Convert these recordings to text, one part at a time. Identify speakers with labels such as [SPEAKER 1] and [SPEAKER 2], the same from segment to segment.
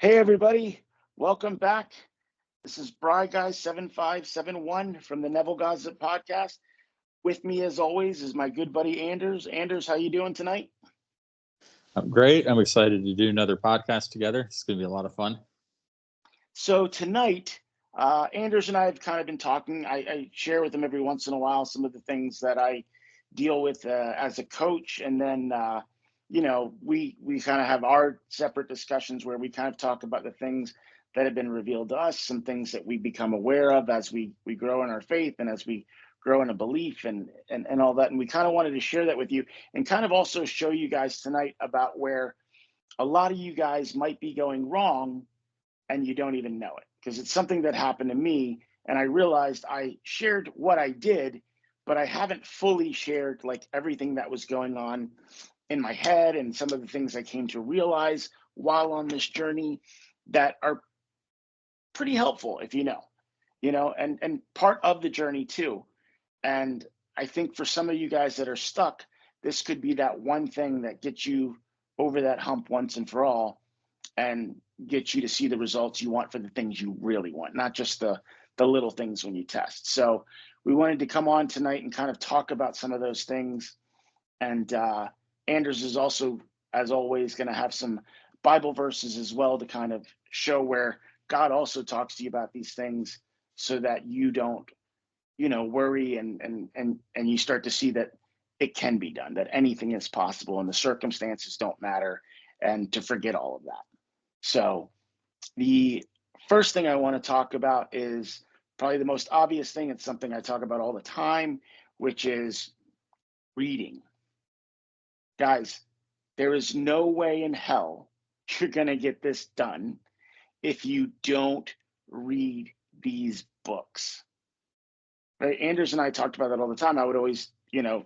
[SPEAKER 1] Hey everybody, welcome back. This is Bryguy 7571 from the Neville GAZSP Podcast. With me as always is my good buddy Anders. Anders, how you doing tonight?
[SPEAKER 2] I'm great. I'm excited to do another podcast together. It's going to be a lot of fun.
[SPEAKER 1] So tonight, Anders and I have kind of been talking. I share with him every once in a while some of the things that I deal with as a coach, and then we kind of have our separate discussions where we kind of talk about the things that have been revealed to us, some things that we become aware of as we grow in our faith and as we grow in a belief and all that. And we kind of wanted to share that with you and kind of also show you guys tonight about where a lot of you guys might be going wrong and you don't even know it, because it's something that happened to me. And I realized I shared what I did, but I haven't fully shared like everything that was going on in my head and some of the things I came to realize while on this journey that are pretty helpful if you know, and part of the journey too. And I think for some of you guys that are stuck, this could be that one thing that gets you over that hump once and for all and get you to see the results you want for the things you really want, not just the little things when you test. So we wanted to come on tonight and kind of talk about some of those things. And Anders is also, as always, going to have some Bible verses as well to kind of show where God also talks to you about these things so that you don't, worry and you start to see that it can be done, that anything is possible and the circumstances don't matter, and to forget all of that. So the first thing I want to talk about is probably the most obvious thing. It's something I talk about all the time, which is reading. Guys, there is no way in hell you're going to get this done if you don't read these books. Right? Anders and I talked about that all the time. I would always,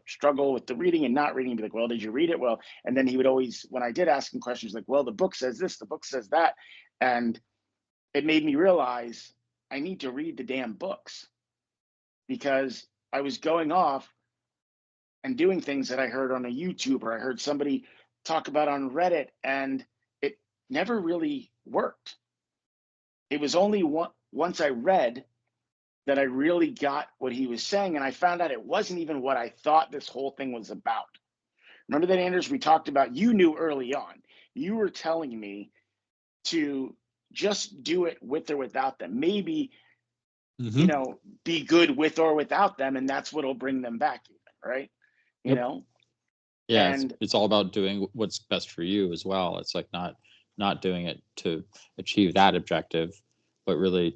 [SPEAKER 1] struggle with the reading and not reading, be like, well, did you read it? Well, and then he would always, when I did ask him questions, like, well, the book says this, the book says that. And it made me realize I need to read the damn books, because I was going off and doing things that I heard on a YouTube or I heard somebody talk about on Reddit, and it never really worked. It was only once I read that I really got what he was saying, and I found out it wasn't even what I thought this whole thing was about. Remember that, Anders? We talked about, you knew early on, you were telling me to just do it with or without them. Maybe, be good with or without them, and that's what'll bring them back, even, right?
[SPEAKER 2] Yep. Yeah,
[SPEAKER 1] and
[SPEAKER 2] it's all about doing what's best for you as well. It's like not doing it to achieve that objective, but really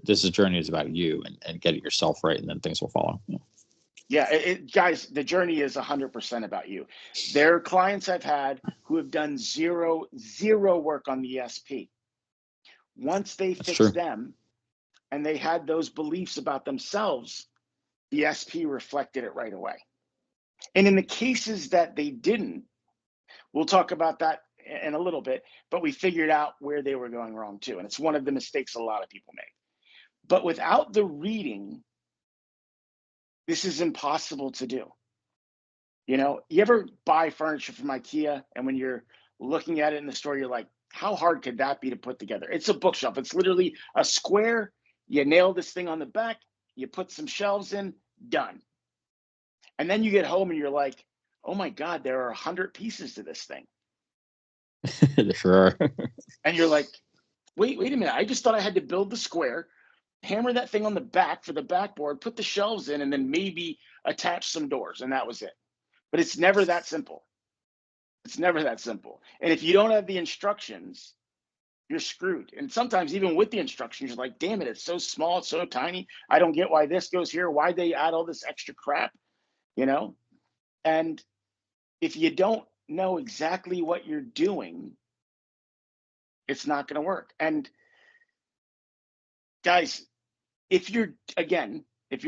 [SPEAKER 2] this journey is about you and getting yourself right, and then things will follow.
[SPEAKER 1] Yeah, guys, the journey is 100% about you. There are clients I've had who have done zero work on the SP. Once they fix them and they had those beliefs about themselves, the SP reflected it right away. And in the cases that they didn't, we'll talk about that in a little bit, but we figured out where they were going wrong too. And it's one of the mistakes a lot of people make. But without the reading, this is impossible to do. You ever buy furniture from IKEA, and when you're looking at it in the store, you're like, how hard could that be to put together? It's a bookshelf. It's literally a square. You nail this thing on the back, you put some shelves in, done. And then you get home and you're like, oh my God, there are 100 pieces to this thing.
[SPEAKER 2] Sure.
[SPEAKER 1] And you're like, wait a minute. I just thought I had to build the square, hammer that thing on the back for the backboard, put the shelves in, and then maybe attach some doors, and that was it. But it's never that simple. It's never that simple. And if you don't have the instructions, you're screwed. And sometimes even with the instructions, you're like, damn it, it's so small, it's so tiny. I don't get why this goes here, why they add all this extra crap, And if you don't know exactly what you're doing, it's not going to work. And guys, if you're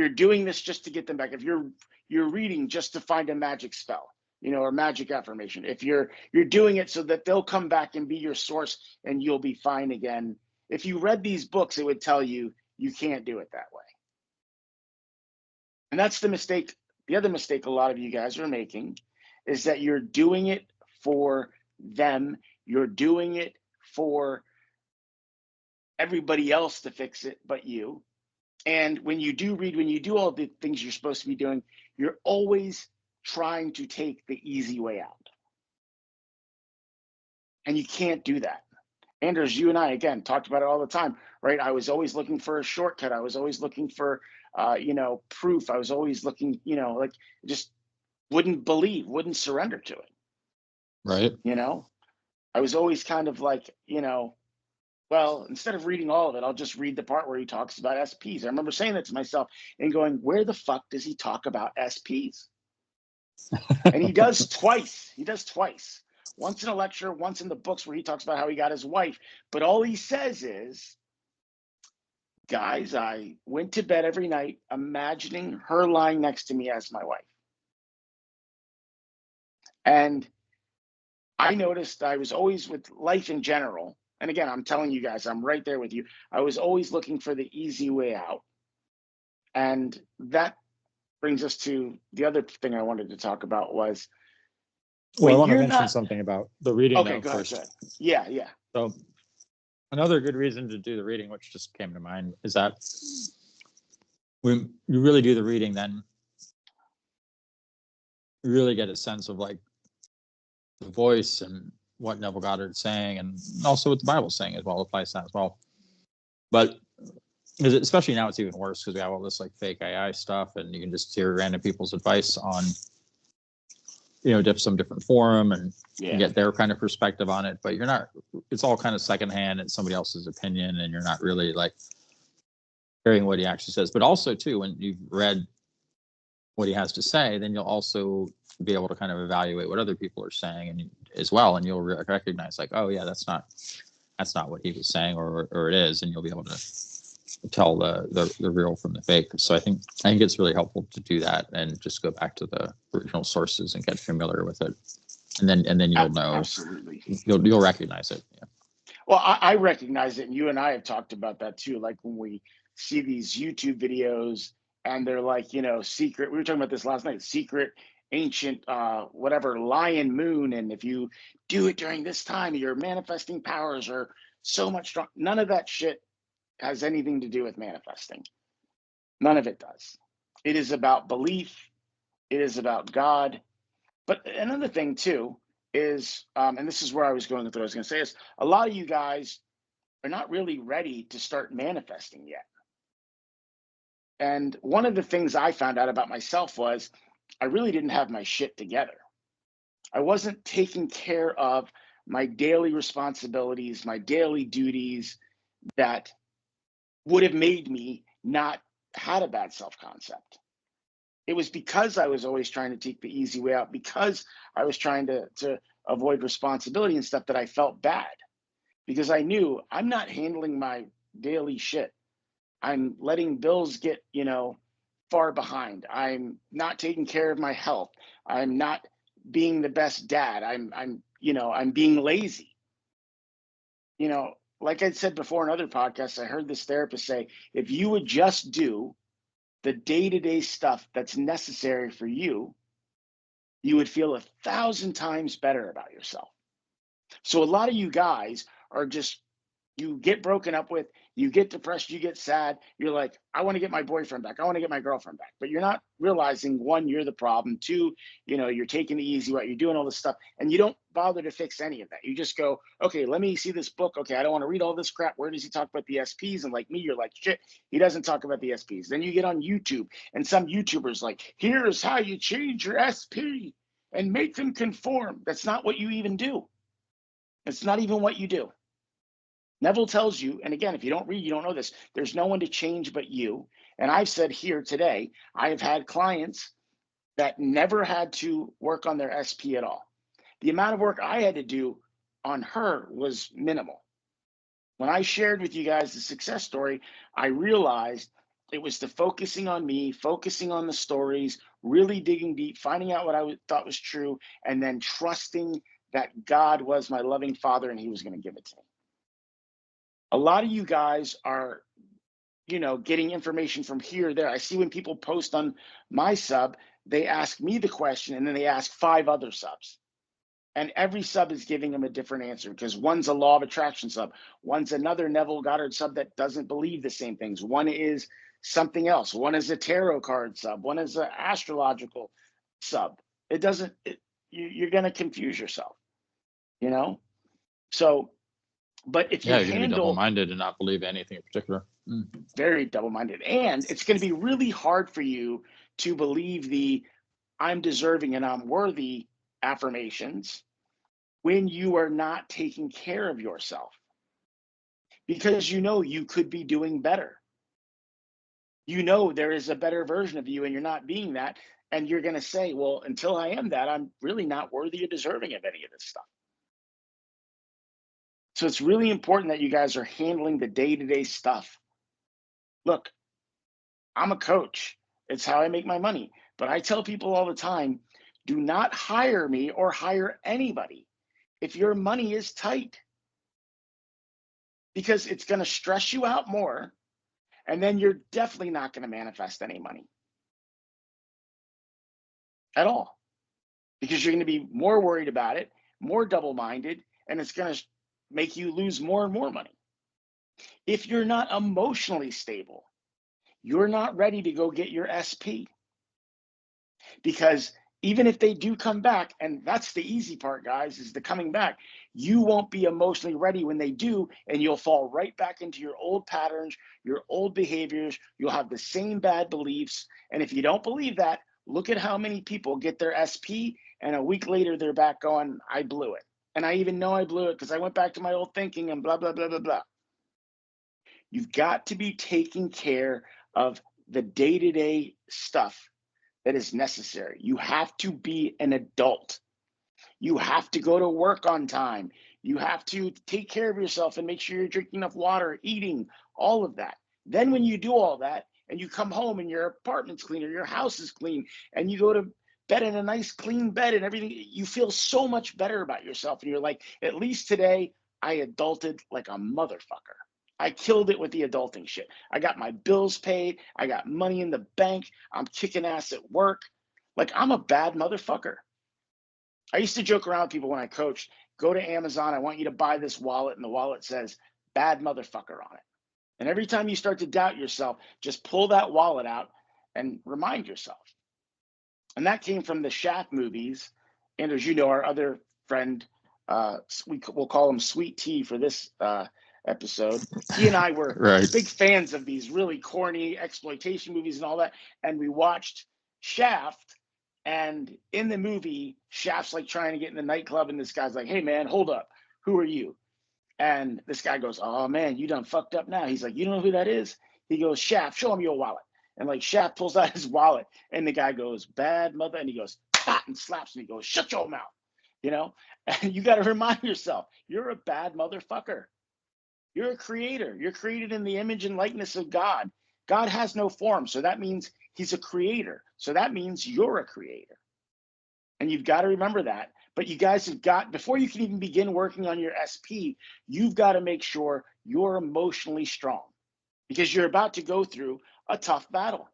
[SPEAKER 1] doing this just to get them back, if you're reading just to find a magic spell, or magic affirmation, if you're doing it so that they'll come back and be your source and you'll be fine again, if you read these books, it would tell you you can't do it that way. And that's the mistake. The other mistake a lot of you guys are making is that you're doing it for them. You're doing it for everybody else to fix it but you. And when you do read, when you do all the things you're supposed to be doing, you're always trying to take the easy way out. And you can't do that. Anders, you and I, again, talked about it all the time, right? I was always looking for a shortcut. I was always looking for, proof. I was always looking, like just wouldn't believe, wouldn't surrender to it.
[SPEAKER 2] Right.
[SPEAKER 1] I was always kind of like, well, instead of reading all of it, I'll just read the part where he talks about SPs. I remember saying that to myself and going, where the fuck does he talk about SPs? And he does twice. Once in a lecture, once in the books where he talks about how he got his wife. But all he says is, guys, I went to bed every night imagining her lying next to me as my wife. And I noticed I was always, with life in general, and again, I'm telling you guys, I'm right there with you. I was always looking for the easy way out. And that brings us to the other thing I wanted to talk about was,
[SPEAKER 2] well, I want to mention something about the reading.
[SPEAKER 1] Okay, go ahead. Yeah.
[SPEAKER 2] So another good reason to do the reading, which just came to mind, is that when you really do the reading, then you really get a sense of like the voice and what Neville Goddard's saying, and also what the Bible's saying as well, applies to that as well. But especially now it's even worse because we have all this like fake AI stuff, and you can just hear random people's advice on, some different forum and get their kind of perspective on it. But you're not, it's all kind of secondhand. It's somebody else's opinion, and you're not really like hearing what he actually says. But also too, when you've read what he has to say, then you'll also be able to kind of evaluate what other people are saying and as well, and you'll recognize like, oh yeah, that's not what he was saying, or it is, and you'll be able to tell the real from the fake. So I think it's really helpful to do that and just go back to the original sources and get familiar with it, and then you'll know.
[SPEAKER 1] Absolutely,
[SPEAKER 2] you'll recognize it. Yeah.
[SPEAKER 1] Well, I recognize it, and you and I have talked about that too. Like when we see these YouTube videos and they're like, secret. We were talking about this last night. Secret, ancient, whatever, lion moon, and if you do it during this time, your manifesting powers are so much strong. None of that shit has anything to do with manifesting. None of it does. It is about belief. It is about God. But another thing too is, and this is where I was going with what I was going to say, is a lot of you guys are not really ready to start manifesting yet. And one of the things I found out about myself was I really didn't have my shit together. I wasn't taking care of my daily responsibilities, my daily duties that would have made me not had a bad self-concept. It was because I was always trying to take the easy way out, because I was trying to avoid responsibility and stuff, that I felt bad, because I knew I'm not handling my daily shit. I'm letting bills get, far behind. I'm not taking care of my health. I'm not being the best dad. I'm being lazy. Like I said before in other podcasts, I heard this therapist say, if you would just do the day-to-day stuff that's necessary for you, you would feel 1,000 times better about yourself. So a lot of you guys are just, you get broken up with, you get depressed, you get sad. You're like, I want to get my boyfriend back. I want to get my girlfriend back. But you're not realizing, one, you're the problem. Two, you're taking the easy way. You're doing all this stuff and you don't bother to fix any of that. You just go, okay, let me see this book. Okay, I don't want to read all this crap. Where does he talk about the SPs? And like me, you're like, shit, he doesn't talk about the SPs. Then you get on YouTube and some YouTubers like, here's how you change your SP and make them conform. That's not what you even do. It's not even what you do. Neville tells you, and again, if you don't read, you don't know this, there's no one to change but you. And I've said here today, I have had clients that never had to work on their SP at all. The amount of work I had to do on her was minimal. When I shared with you guys the success story, I realized it was the focusing on me, focusing on the stories, really digging deep, finding out what I thought was true, and then trusting that God was my loving Father and he was going to give it to me. A lot of you guys are, getting information from here or there. I see when people post on my sub, they ask me the question and then they ask 5 other subs. And every sub is giving them a different answer, because one's a law of attraction sub, one's another Neville Goddard sub that doesn't believe the same things, one is something else, one is a tarot card sub, one is an astrological sub. It doesn't, you're going to confuse yourself, you know? So, but if you
[SPEAKER 2] Yeah, you're going to be
[SPEAKER 1] handle
[SPEAKER 2] double-minded and not believe anything in particular.
[SPEAKER 1] very double-minded, and it's going to be really hard for you to believe the I'm deserving and I'm worthy affirmations when you are not taking care of yourself, because you know you could be doing better. You know there is a better version of you and you're not being that, and you're going to say, well, until I am that, I'm really not worthy or deserving of any of this stuff. So it's really important that you guys are handling the day-to-day stuff. Look, I'm a coach. It's how I make my money. But I tell people all the time, do not hire me or hire anybody if your money is tight, because it's going to stress you out more, and then you're definitely not going to manifest any money at all, because you're going to be more worried about it, more double-minded, and it's going to make you lose more and more money. If you're not emotionally stable, you're not ready to go get your SP, because even if they do come back, and that's the easy part, guys, is the coming back, you won't be emotionally ready when they do, and you'll fall right back into your old patterns, your old behaviors. You'll have the same bad beliefs. And if you don't believe that, look at how many people get their SP, and a week later they're back going, I blew it. And I even know I blew it because I went back to my old thinking and blah, blah, blah, blah, blah. You've got to be taking care of the day-to-day stuff that is necessary. You have to be an adult. You have to go to work on time. You have to take care of yourself and make sure you're drinking enough water, eating, all of that. Then when you do all that and you come home and your apartment's clean or your house is clean and you go to bed in a nice clean bed and everything, you feel so much better about yourself. And you're like, at least today I adulted like a motherfucker. I killed it with the adulting shit. I got my bills paid. I got money in the bank. I'm kicking ass at work. Like, I'm a bad motherfucker. I used to joke around with people when I coached, go to Amazon, I want you to buy this wallet, and the wallet says bad motherfucker on it. And every time you start to doubt yourself, just pull that wallet out and remind yourself. And that came from the Shaft movies. And as you know, our other friend, we'll call him Sweet Tea for this episode. He and I were
[SPEAKER 2] Right.
[SPEAKER 1] big fans of these really corny exploitation movies and all that. And we watched Shaft. And in the movie, Shaft's like trying to get in the nightclub, and this guy's like, hey, man, hold up. Who are you? And this guy goes, oh, man, you done fucked up now. He's like, you don't know who that is? He goes, Shaft, show him your wallet. And like Shaft pulls out his wallet, and the guy goes, bad mother. And he goes, ah, and slaps him. He goes, shut your mouth. You know, and you got to remind yourself, you're a bad motherfucker. You're a creator. You're created in the image and likeness of God. God has no form. So that means he's a creator. So that means you're a creator. And you've got to remember that. But you guys have got, before you can even begin working on your SP, you've got to make sure you're emotionally strong, because you're about to go through a tough battle.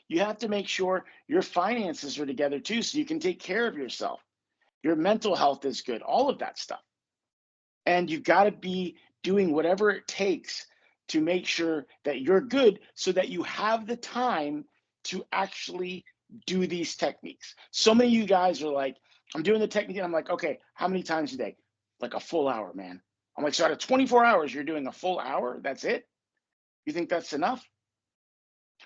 [SPEAKER 1] You have to make sure your finances are together too, so you can take care of yourself. Your mental health is good, all of that stuff. And you've got to be doing whatever it takes to make sure that you're good, so that you have the time to actually do these techniques. So many of you guys are like, I'm doing the technique, and I'm like, okay, how many times a day? Like a full hour, man. I'm like, so out of 24 hours, you're doing a full hour? That's it? You think that's enough?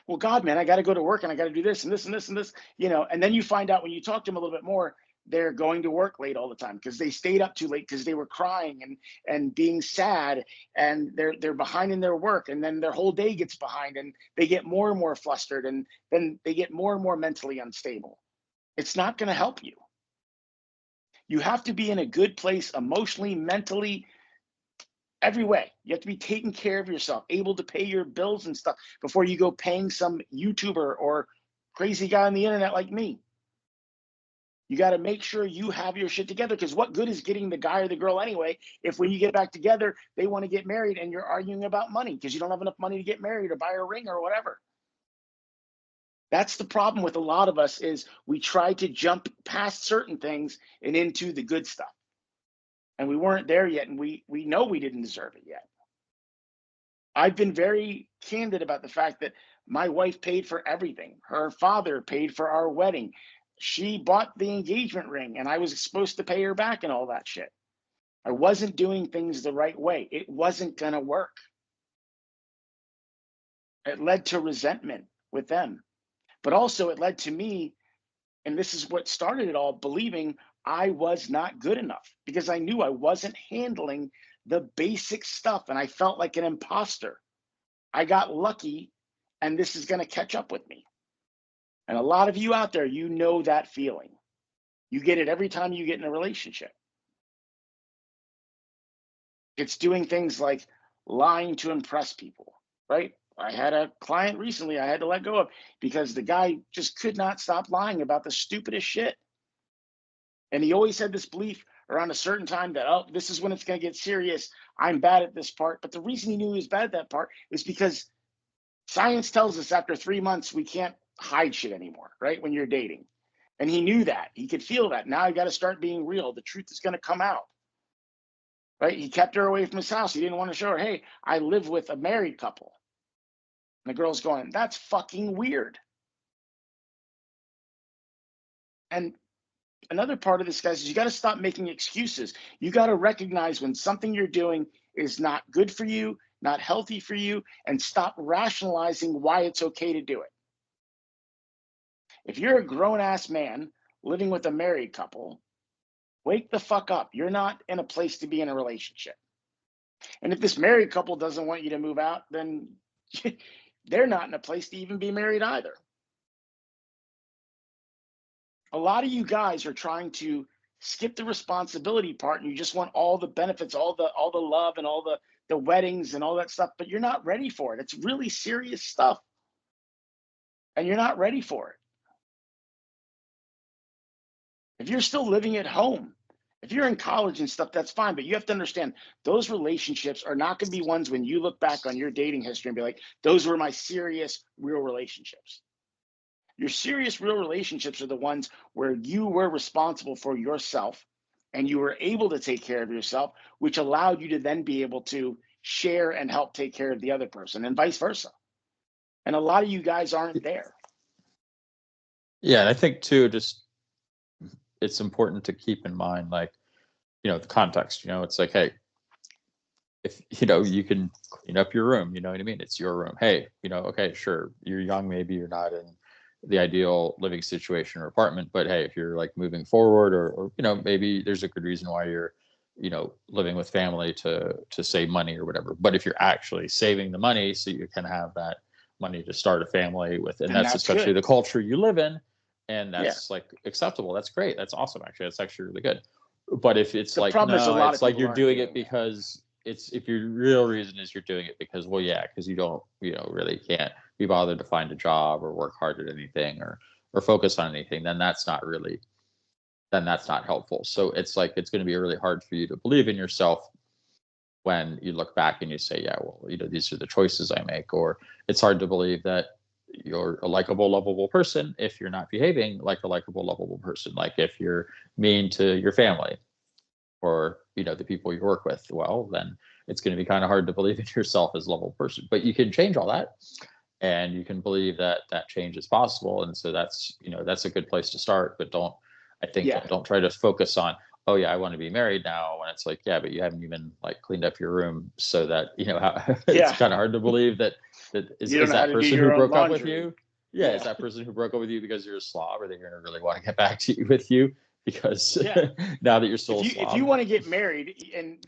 [SPEAKER 1] Well, God, man, I got to go to work and I got to do this and this and this and this, you know. And then you find out when you talk to them a little bit more, they're going to work late all the time because they stayed up too late because they were crying and being sad, and they're behind in their work, and then their whole day gets behind, and they get more and more flustered, and then they get more and more mentally unstable. It's not going to help you. You have to be in a good place emotionally, mentally, every way. You have to be taking care of yourself, able to pay your bills and stuff before you go paying some YouTuber or crazy guy on the internet like me. You got to make sure you have your shit together, because what good is getting the guy or the girl anyway if when you get back together, they want to get married and you're arguing about money because you don't have enough money to get married or buy a ring or whatever. That's the problem with a lot of us, is we try to jump past certain things and into the good stuff. And we weren't there yet, and we know we didn't deserve it yet. I've been very candid about the fact that my wife paid for everything. Her father paid for our wedding. She bought the engagement ring, and I was supposed to pay her back and all that shit. I wasn't doing things the right way. It wasn't going to work. It led to resentment with them. But also it led to me, and this is what started it all, believing I was not good enough because I knew I wasn't handling the basic stuff, and I felt like an imposter. I got lucky, and this is going to catch up with me. And a lot of you out there, you know that feeling. You get it every time you get in a relationship. It's doing things like lying to impress people, right? I had a client recently I had to let go of because the guy just could not stop lying about the stupidest shit. And he always had this belief around a certain time that, oh, this is when it's going to get serious. I'm bad at this part. But the reason he knew he was bad at that part is because science tells us after 3 months, we can't hide shit anymore, right? When you're dating. And he knew that. He could feel that. Now I got to start being real. The truth is going to come out, right? He kept her away from his house. He didn't want to show her, hey, I live with a married couple. And the girl's going, that's fucking weird. And another part of this, guys, is you got to stop making excuses. You got to recognize when something you're doing is not good for you, not healthy for you, and stop rationalizing why it's okay to do it. If you're a grown-ass man living with a married couple, wake the fuck up. You're not in a place to be in a relationship. And if this married couple doesn't want you to move out, then they're not in a place to even be married either. A lot of you guys are trying to skip the responsibility part, and you just want all the benefits, all the love and all the weddings and all that stuff, but you're not ready for it. It's really serious stuff. And you're not ready for it. If you're still living at home, if you're in college and stuff, that's fine. But you have to understand those relationships are not going to be ones when you look back on your dating history and be like, those were my serious, real relationships. Your serious, real relationships are the ones where you were responsible for yourself and you were able to take care of yourself, which allowed you to then be able to share and help take care of the other person and vice versa. And a lot of you guys aren't there.
[SPEAKER 2] Yeah, and I think too, just it's important to keep in mind, like, the context. It's like, hey, if you can clean up your room, you know what I mean? It's your room. Hey, okay, sure, you're young, maybe you're not in the ideal living situation or apartment, but hey, if you're like moving forward, or maybe there's a good reason why you're living with family to save money or whatever. But if you're actually saving the money so you can have that money to start a family with, and that's especially good. The culture you live in, and that's like acceptable, that's great, that's awesome, actually that's actually really good. But if it's like, no, it's like you're doing it because if your real reason is you're doing it because, well, yeah, because you don't, really can't be bothered to find a job or work hard at anything or focus on anything, then that's not helpful. So it's like, it's going to be really hard for you to believe in yourself when you look back and you say, yeah, well, these are the choices I make. Or it's hard to believe that you're a likable, lovable person if you're not behaving like a likable, lovable person. Like if you're mean to your family or the people you work with, well, then it's going to be kind of hard to believe in yourself as a lovable person. But you can change all that, and you can believe that change is possible. And so that's a good place to start. But don't try to focus on, oh yeah, I want to be married now, when it's like, yeah, but you haven't even like cleaned up your room, so that it's kind of hard to believe that is that person who broke up with you. Yeah, is that person who broke up with you because you're a slob, or they're going to really want to get back to you with you because now that you're still
[SPEAKER 1] if you want to get married, and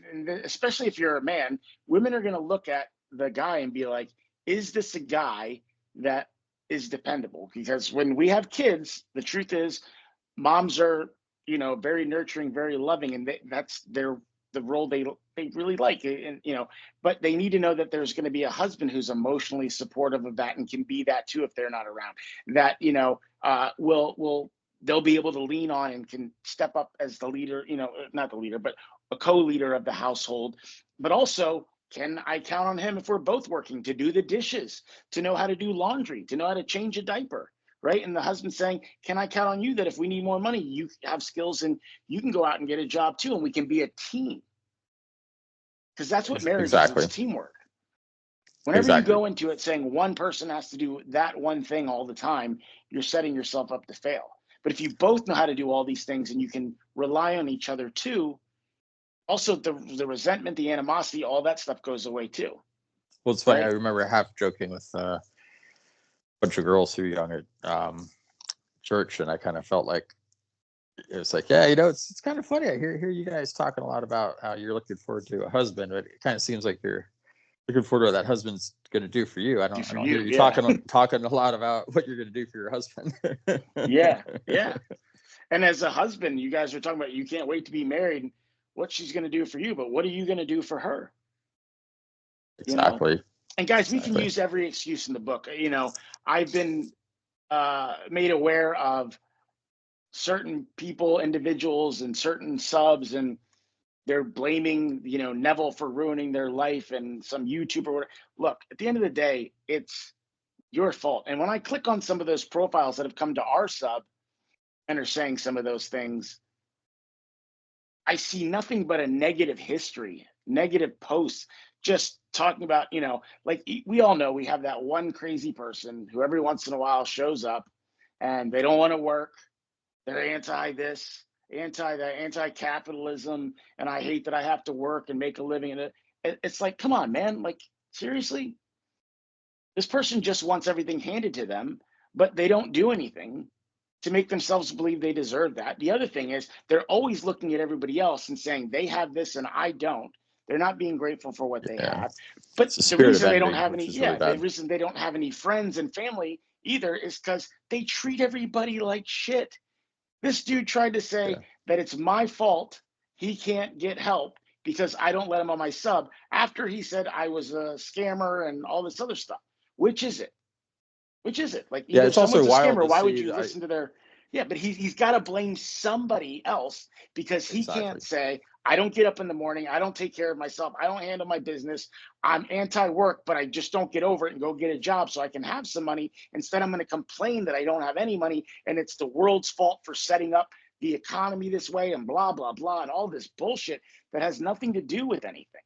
[SPEAKER 1] especially if you're a man, women are going to look at the guy and be like, is this a guy that is dependable? Because when we have kids, the truth is moms are, very nurturing, very loving, and that's the role they really like. And, but they need to know that there's going to be a husband who's emotionally supportive of that and can be that too if they're not around. That, they'll be able to lean on and can step up as the leader, not the leader, but a co-leader of the household. But also, can I count on him if we're both working to do the dishes, to know how to do laundry, to know how to change a diaper, right? And the husband saying, can I count on you that if we need more money, you have skills and you can go out and get a job too, and we can be a team? Because that's what marriage is. It's
[SPEAKER 2] Exactly.
[SPEAKER 1] teamwork. Whenever you
[SPEAKER 2] Exactly.
[SPEAKER 1] go into it saying one person has to do that one thing all the time, you're setting yourself up to fail. But if you both know how to do all these things and you can rely on each other too, also the resentment, the animosity, all that stuff goes away too.
[SPEAKER 2] Well, it's funny.
[SPEAKER 1] Right?
[SPEAKER 2] I remember half joking with a bunch of girls who were young at church, and I kind of felt like it was like, yeah, it's kind of funny. I hear you guys talking a lot about how you're looking forward to a husband, but it kind of seems like you're looking forward to what that husband's going to do for you. I don't hear you talking a lot about what you're going to do for your husband.
[SPEAKER 1] Yeah. And as a husband, you guys are talking about you can't wait to be married, what she's going to do for you, but what are you going to do for her?
[SPEAKER 2] Exactly.
[SPEAKER 1] You know? And guys, we can use every excuse in the book. I've been made aware of certain people, individuals, and certain subs, and they're blaming, Neville for ruining their life and some YouTuber. Look, at the end of the day, it's your fault. And when I click on some of those profiles that have come to our sub and are saying some of those things, I see nothing but a negative history, negative posts, just talking about, like we all know we have that one crazy person who every once in a while shows up and they don't want to work. They're anti this, anti that, anti-capitalism, and I hate that I have to work and make a living. And it's like, come on, man. Like, seriously? This person just wants everything handed to them, but they don't do anything to make themselves believe they deserve that. The other thing is they're always looking at everybody else and saying they have this and I don't. They're not being grateful for what they have. But the reason they don't have any, the reason they don't have any friends and family either is because they treat everybody like shit. This dude tried to say that it's my fault he can't get help because I don't let him on my sub after he said I was a scammer and all this other stuff. Which is it? Like, either
[SPEAKER 2] it's also
[SPEAKER 1] someone's a
[SPEAKER 2] wild
[SPEAKER 1] scammer, why would
[SPEAKER 2] see
[SPEAKER 1] you listen to their, but he's got to blame somebody else because he can't say, I don't get up in the morning, I don't take care of myself, I don't handle my business, I'm anti-work, but I just don't get over it and go get a job so I can have some money. Instead, I'm going to complain that I don't have any money and it's the world's fault for setting up the economy this way and blah, blah, blah, and all this bullshit that has nothing to do with anything.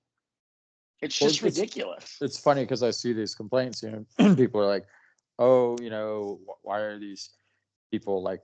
[SPEAKER 1] It's just ridiculous.
[SPEAKER 2] It's funny because I see these complaints, people are like, oh, why are these people like,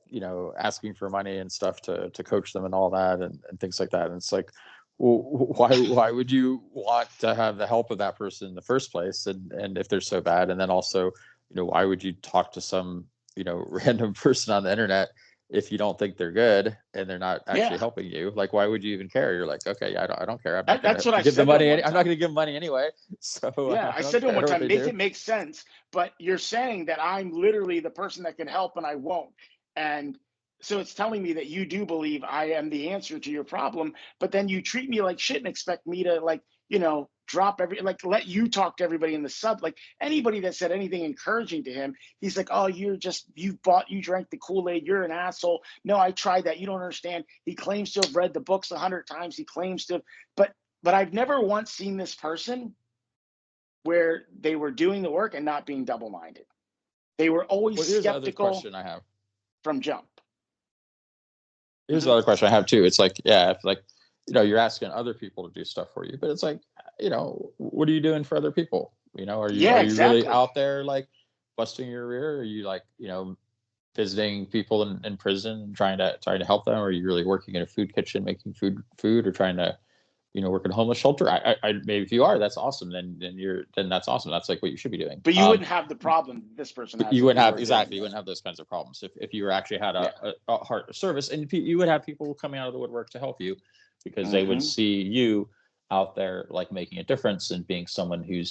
[SPEAKER 2] asking for money and stuff to coach them and all that and things like that. And it's like, well, why would you want to have the help of that person in the first place? And if they're so bad, and then also, why would you talk to some, random person on the internet if you don't think they're good and they're not actually helping you? Like, why would you even care? You're like, okay, I don't care. I'm not going to give them money. I'm not going to give them money anyway. So
[SPEAKER 1] I said to him one time, make it make sense. But you're saying that I'm literally the person that can help and I won't. And so it's telling me that you do believe I am the answer to your problem, but then you treat me like shit and expect me to drop let you talk to everybody in the sub. Like anybody that said anything encouraging to him, he's like, oh, you drank the Kool-Aid, you're an asshole. No, I tried that. You don't understand. He claims to have read the books 100 times. He claims to, but I've never once seen this person where they were doing the work and not being double-minded. They were always skeptical.
[SPEAKER 2] Here's the other question I have.
[SPEAKER 1] From jump.
[SPEAKER 2] Here's the other question I have too. It's like, if you're asking other people to do stuff for you, but it's like, what are you doing for other people? Are you really out there like busting your rear? Are you like, visiting people in prison and trying to help them? Or are you really working in a food kitchen, making food or trying to, work in a homeless shelter? I maybe if you are, that's awesome. Then that's awesome. That's like what you should be doing.
[SPEAKER 1] But you wouldn't have the problem this person has.
[SPEAKER 2] You wouldn't have you wouldn't have those kinds of problems if you were actually had a heart of service, and you would have people coming out of the woodwork to help you because they would see you out there like making a difference and being someone who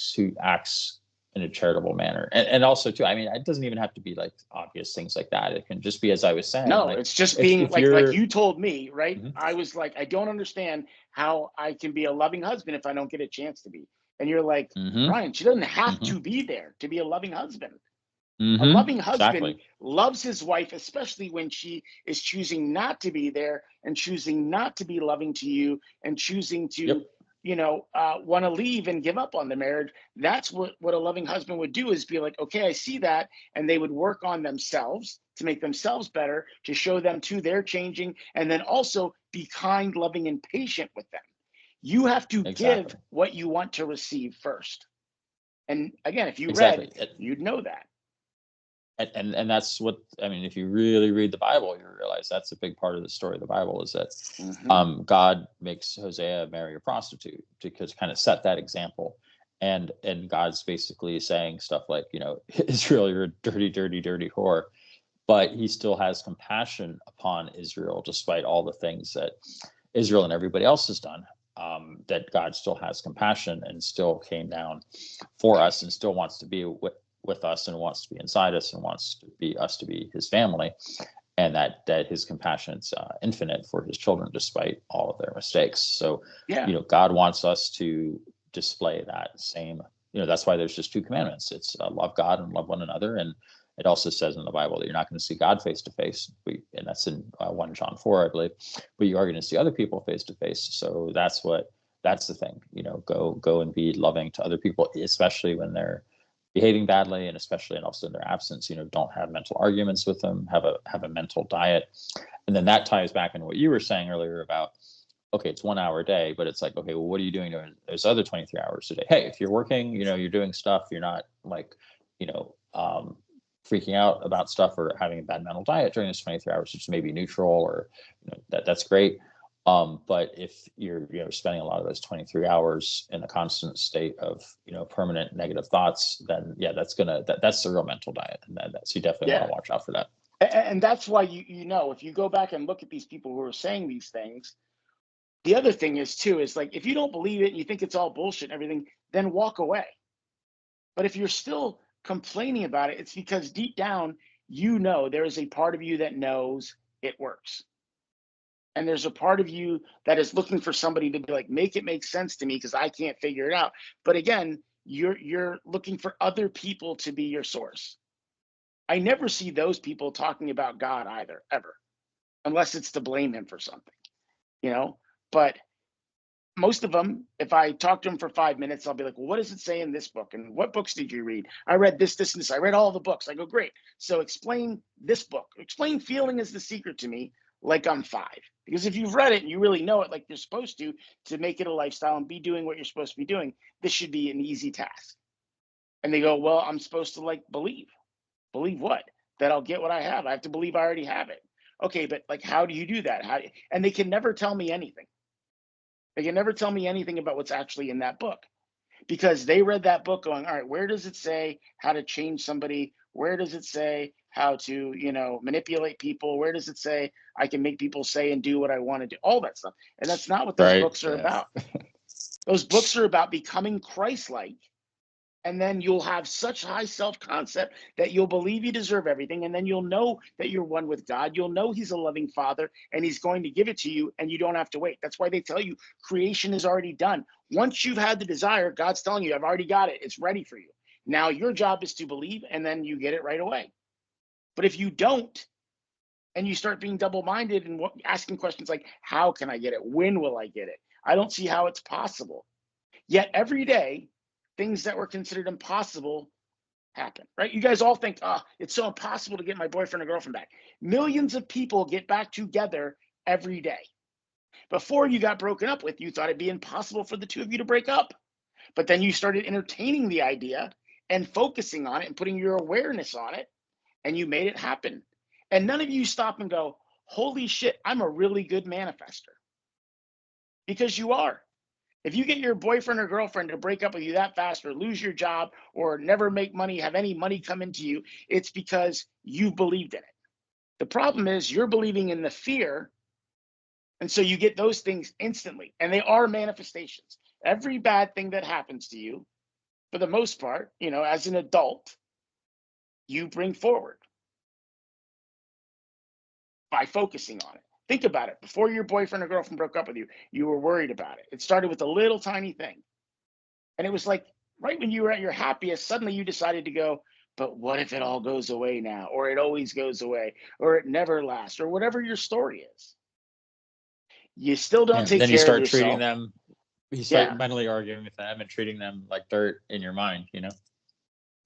[SPEAKER 2] acts in a charitable manner. And also too, I mean, it doesn't even have to be like obvious things like that. It can just be, as I was saying.
[SPEAKER 1] No, it's just being like you told me, right? Mm-hmm. I was like, I don't understand how I can be a loving husband if I don't get a chance to be. And you're like, Brian, she doesn't have to be there to be a loving husband. A loving husband loves his wife, especially when she is choosing not to be there and choosing not to be loving to you and choosing to want to leave and give up on the marriage, that's what a loving husband would do, is be like, okay, I see that. And they would work on themselves to make themselves better, to show them too they're changing, and then also be kind, loving, and patient with them. You have to
[SPEAKER 2] Exactly.
[SPEAKER 1] give what you want to receive first. And again, if you
[SPEAKER 2] Exactly.
[SPEAKER 1] read, you'd know that.
[SPEAKER 2] And that's what, I mean, if you really read the Bible, you realize that's a big part of the story of the Bible, is that God makes Hosea marry a prostitute to kind of set that example. And God's basically saying stuff like, Israel, you're a dirty, dirty, dirty whore. But he still has compassion upon Israel, despite all the things that Israel and everybody else has done. That God still has compassion and still came down for us and still wants to be with us and wants to be inside us and wants to be us to be his family, and that his compassion is infinite for his children despite all of their mistakes. So God wants us to display that same, that's why there's just two commandments. It's love God and love one another. And it also says in the Bible that you're not going to see God face to face, and that's in 1 John 4, I believe, but you are going to see other people face to face. So that's the thing, go and be loving to other people, especially when they're behaving badly, and especially and also in their absence. Don't have mental arguments with them, have a mental diet. And then that ties back into what you were saying earlier about, okay, it's 1 hour a day, but it's like, okay, well, what are you doing during those other 23 hours a day? Hey, if you're working, you're doing stuff, you're not like, freaking out about stuff or having a bad mental diet during those 23 hours, which may be neutral, or that's great. But if you're spending a lot of those 23 hours in a constant state of permanent negative thoughts, then that's the real mental diet, and so you definitely want to watch out for that.
[SPEAKER 1] And that's why if you go back and look at these people who are saying these things, the other thing is like, if you don't believe it and you think it's all bullshit and everything, then walk away. But if you're still complaining about it, it's because deep down, there is a part of you that knows it works. And there's a part of you that is looking for somebody to be like, make it make sense to me, because I can't figure it out. But again, you're looking for other people to be your source. I never see those people talking about God either, ever, unless it's to blame him for something, But most of them, if I talk to them for 5 minutes, I'll be like, well, what does it say in this book? And what books did you read? I read this, this, and this. I read all the books. I go, great. So explain this book. Explain Feeling is the Secret to me like I'm 5. Because if you've read it and you really know it like you're supposed to make it a lifestyle and be doing what you're supposed to be doing, this should be an easy task. And they go, well, I'm supposed to believe. Believe what? That I'll get what I have. I have to believe I already have it. Okay, but how do you do that? And they can never tell me anything. They can never tell me anything about what's actually in that book, because they read that book going, all right, where does it say how to change somebody? Where does it say how to, manipulate people? Where does it say I can make people say and do what I want to do? All that stuff. And that's not what those books are about. Those books are about becoming Christ-like. And then you'll have such high self-concept that you'll believe you deserve everything. And then you'll know that you're one with God. You'll know he's a loving father and he's going to give it to you, and you don't have to wait. That's why they tell you creation is already done. Once you've had the desire, God's telling you, I've already got it. It's ready for you. Now your job is to believe, and then you get it right away. But if you don't, and you start being double-minded and asking questions like, how can I get it? When will I get it? I don't see how it's possible. Yet every day, things that were considered impossible happen, right? You guys all think, it's so impossible to get my boyfriend or girlfriend back. Millions of people get back together every day. Before you got broken up with, you thought it'd be impossible for the two of you to break up. But then you started entertaining the idea and focusing on it and putting your awareness on it, and you made it happen. And none of you stop and go, holy shit, I'm a really good manifester. Because you are. If you get your boyfriend or girlfriend to break up with you that fast, or lose your job, or never make money, have any money come into you, it's because you believed in it. The problem is you're believing in the fear, and so you get those things instantly, and they are manifestations. Every bad thing that happens to you, for the most part, as an adult, you bring forward by focusing on it. Think about it. Before your boyfriend or girlfriend broke up with you, you were worried about it. It started with a little tiny thing. And it was like right when you were at your happiest, suddenly you decided to go, but what if it all goes away now? Or it always goes away, or it never lasts, or whatever your story is. You still don't take
[SPEAKER 2] Then you
[SPEAKER 1] care of
[SPEAKER 2] start
[SPEAKER 1] yourself.
[SPEAKER 2] treating them. You start
[SPEAKER 1] Yeah.
[SPEAKER 2] mentally arguing with them and treating them like dirt in your mind, you know?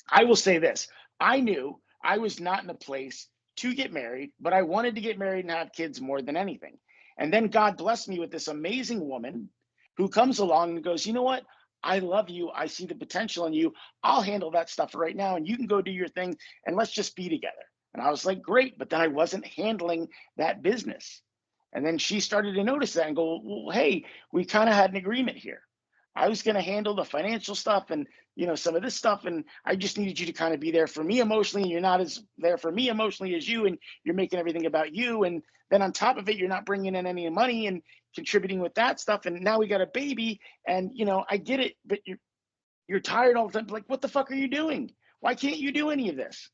[SPEAKER 1] I will say this. I knew I was not in a place to get married, but I wanted to get married and have kids more than anything. And then God blessed me with this amazing woman who comes along and goes, you know what? I love you. I see the potential in you. I'll handle that stuff right now. And you can go do your thing and let's just be together. And I was like, great. But then I wasn't handling that business. And then she started to notice that and go, well, hey, we kind of had an agreement here. I was going to handle the financial stuff and some of this stuff, and I just needed you to kind of be there for me emotionally, and you're not as there for me emotionally as you, and you're making everything about you. And then on top of it, you're not bringing in any money and contributing with that stuff. And now we got a baby, and I get it, but you're tired all the time. Like, what the fuck are you doing? Why can't you do any of this?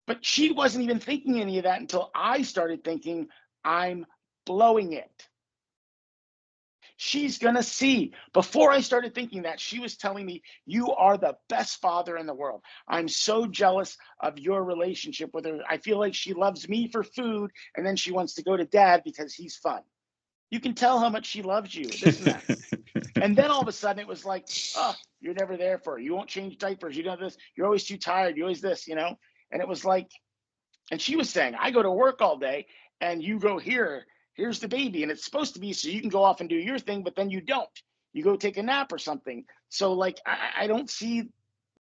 [SPEAKER 1] But she wasn't even thinking any of that until I started thinking, I'm blowing it. She's going to see. Before I started thinking that, she was telling me, you are the best father in the world. I'm so jealous of your relationship with her. I feel like she loves me for food, and then she wants to go to dad because he's fun. You can tell how much she loves you, this and that. And then all of a sudden it was like, oh, you're never there for her. You won't change diapers. You know this. You're always too tired. You always this, And it was like, and she was saying, I go to work all day and you go here. Here's the baby. And it's supposed to be so you can go off and do your thing, but then you don't. You go take a nap or something. So, like, I don't see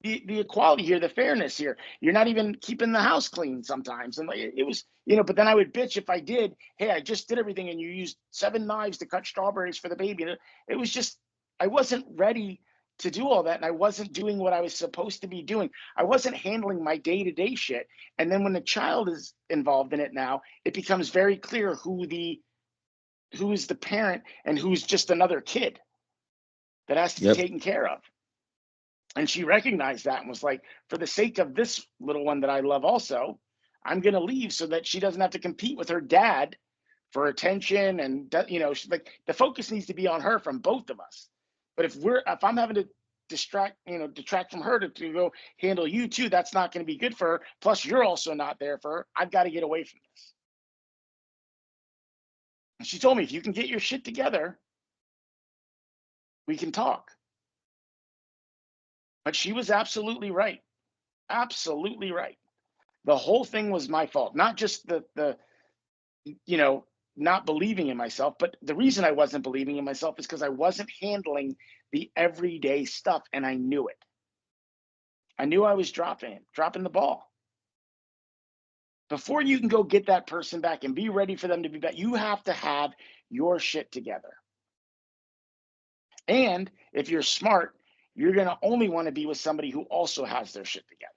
[SPEAKER 1] the equality here, the fairness here. You're not even keeping the house clean sometimes. And it was, but then I would bitch if I did. Hey, I just did everything and you used 7 knives to cut strawberries for the baby. And it was just, I wasn't ready to do all that. And I wasn't doing what I was supposed to be doing. I wasn't handling my day-to-day shit. And then when the child is involved in it now, it becomes very clear who is the parent and who's just another kid that has to be taken care of. And she recognized that and was like, for the sake of this little one that I love also, I'm going to leave so that she doesn't have to compete with her dad for attention. And, she's like, the focus needs to be on her from both of us. But if I'm having to detract from her to go handle you too, that's not going to be good for her. Plus, you're also not there for her. I've got to get away from this. And she told me, if you can get your shit together, we can talk. But she was absolutely right. Absolutely right. The whole thing was my fault, not just the not believing in myself, but the reason I wasn't believing in myself is because I wasn't handling the everyday stuff, and I knew it. I knew I was dropping the ball. Before you can go get that person back and be ready for them to be back, you have to have your shit together. And if you're smart, you're going to only want to be with somebody who also has their shit together.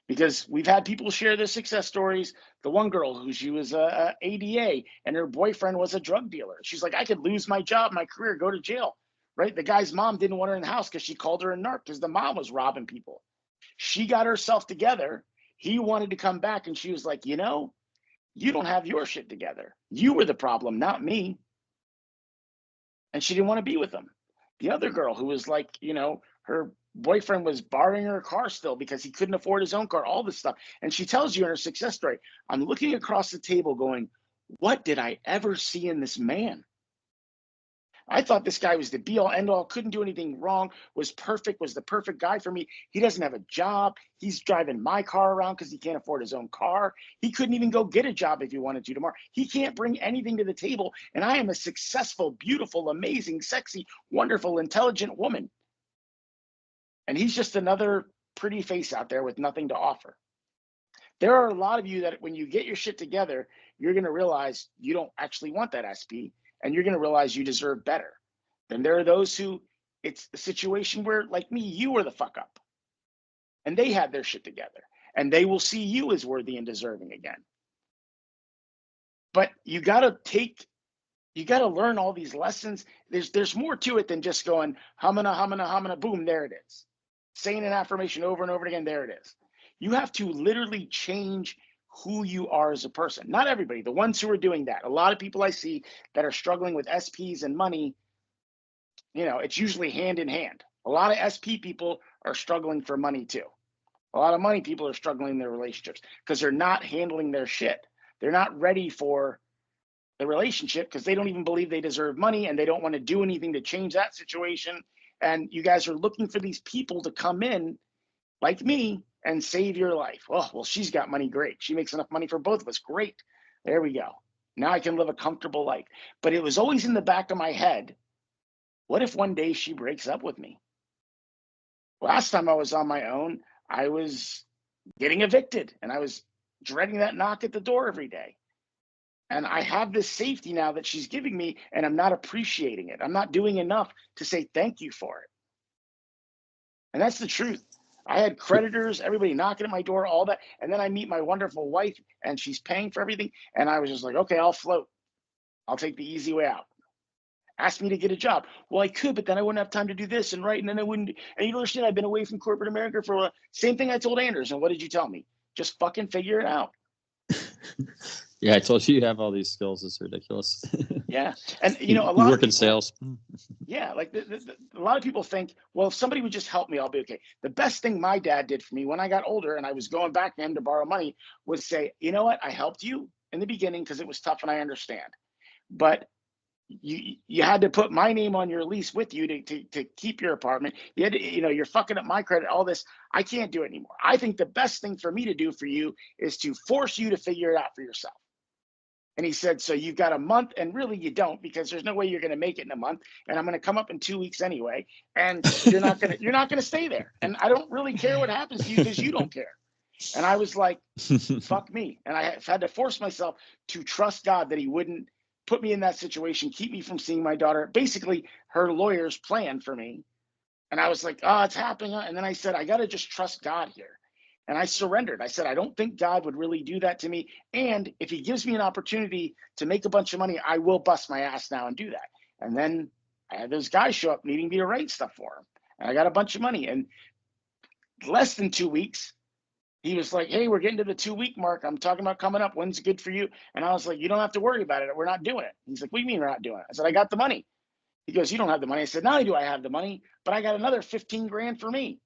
[SPEAKER 1] Because we've had people share their success stories. The one girl she was a ADA and her boyfriend was a drug dealer. She's like, I could lose my job, my career, go to jail, right? The guy's mom didn't want her in the house because she called her a narc because the mom was robbing people. She got herself together. He wanted to come back and she was like, you don't have your shit together. You were the problem, not me. And she didn't want to be with him. The other girl who was like, her boyfriend was borrowing her car still because he couldn't afford his own car, all this stuff. And she tells you in her success story, I'm looking across the table going, what did I ever see in this man? I thought this guy was the be all end all, couldn't do anything wrong, was perfect, was the perfect guy for me. He doesn't have a job. He's driving my car around because he can't afford his own car. He couldn't even go get a job if he wanted to tomorrow. He can't bring anything to the table. And I am a successful, beautiful, amazing, sexy, wonderful, intelligent woman. And he's just another pretty face out there with nothing to offer. There are a lot of you that when you get your shit together, you're going to realize you don't actually want that SP, and you're going to realize you deserve better. Then there are those who it's a situation where, like me, you were the fuck up. And they had their shit together. And they will see you as worthy and deserving again. But you got to learn all these lessons. There's more to it than just going, hamana, hamana, hamana, boom, there it is. Saying an affirmation over and over again, there it is. You have to literally change who you are as a person. Not everybody, the ones who are doing that. A lot of people I see that are struggling with SPs and money, it's usually hand in hand. A lot of SP people are struggling for money too. A lot of money people are struggling in their relationships because they're not handling their shit. They're not ready for the relationship because they don't even believe they deserve money and they don't want to do anything to change that situation. And you guys are looking for these people to come in like me and save your life. Oh, well, she's got money. Great. She makes enough money for both of us. Great. There we go. Now I can live a comfortable life. But it was always in the back of my head. What if one day she breaks up with me? Last time I was on my own, I was getting evicted and I was dreading that knock at the door every day. And I have this safety now that she's giving me, and I'm not appreciating it. I'm not doing enough to say thank you for it. And that's the truth. I had creditors, everybody knocking at my door, all that. And then I meet my wonderful wife and she's paying for everything. And I was just like, okay, I'll float. I'll take the easy way out. Ask me to get a job. Well, I could, but then I wouldn't have time to do this and right. And then I wouldn't. And you understand, I've been away from corporate America for same thing I told Anders. And what did you tell me? Just fucking figure it out.
[SPEAKER 2] Yeah, I told you have all these skills. It's ridiculous.
[SPEAKER 1] Yeah. And,
[SPEAKER 2] you
[SPEAKER 1] a lot
[SPEAKER 2] work
[SPEAKER 1] of people,
[SPEAKER 2] in sales.
[SPEAKER 1] Yeah, like a lot of people think, well, if somebody would just help me, I'll be okay. The best thing my dad did for me when I got older and I was going back to him to borrow money was say, you know what, I helped you in the beginning because it was tough and I understand. But you had to put my name on your lease with you to keep your apartment. You had to, you're fucking up my credit, all this. I can't do it anymore. I think the best thing for me to do for you is to force you to figure it out for yourself. And he said, so you've got a month, and really you don't, because there's no way you're going to make it in a month. And I'm going to come up in 2 weeks anyway, and you're not going to stay there. And I don't really care what happens to you because you don't care. And I was like, fuck me. And I had to force myself to trust God that he wouldn't put me in that situation, keep me from seeing my daughter. Basically, her lawyers planned for me. And I was like, oh, it's happening. And then I said, I got to just trust God here. And I surrendered. I said, I don't think God would really do that to me. And if he gives me an opportunity to make a bunch of money, I will bust my ass now and do that. And then I had those guys show up needing me to write stuff for them. And I got a bunch of money. And less than 2 weeks, he was like, hey, we're getting to the 2-week mark. I'm talking about coming up. When's good for you? And I was like, you don't have to worry about it. We're not doing it. He's like, what do you mean we're not doing it? I said, I got the money. He goes, you don't have the money. I said, not only do I have the money, but I got another 15 grand for me.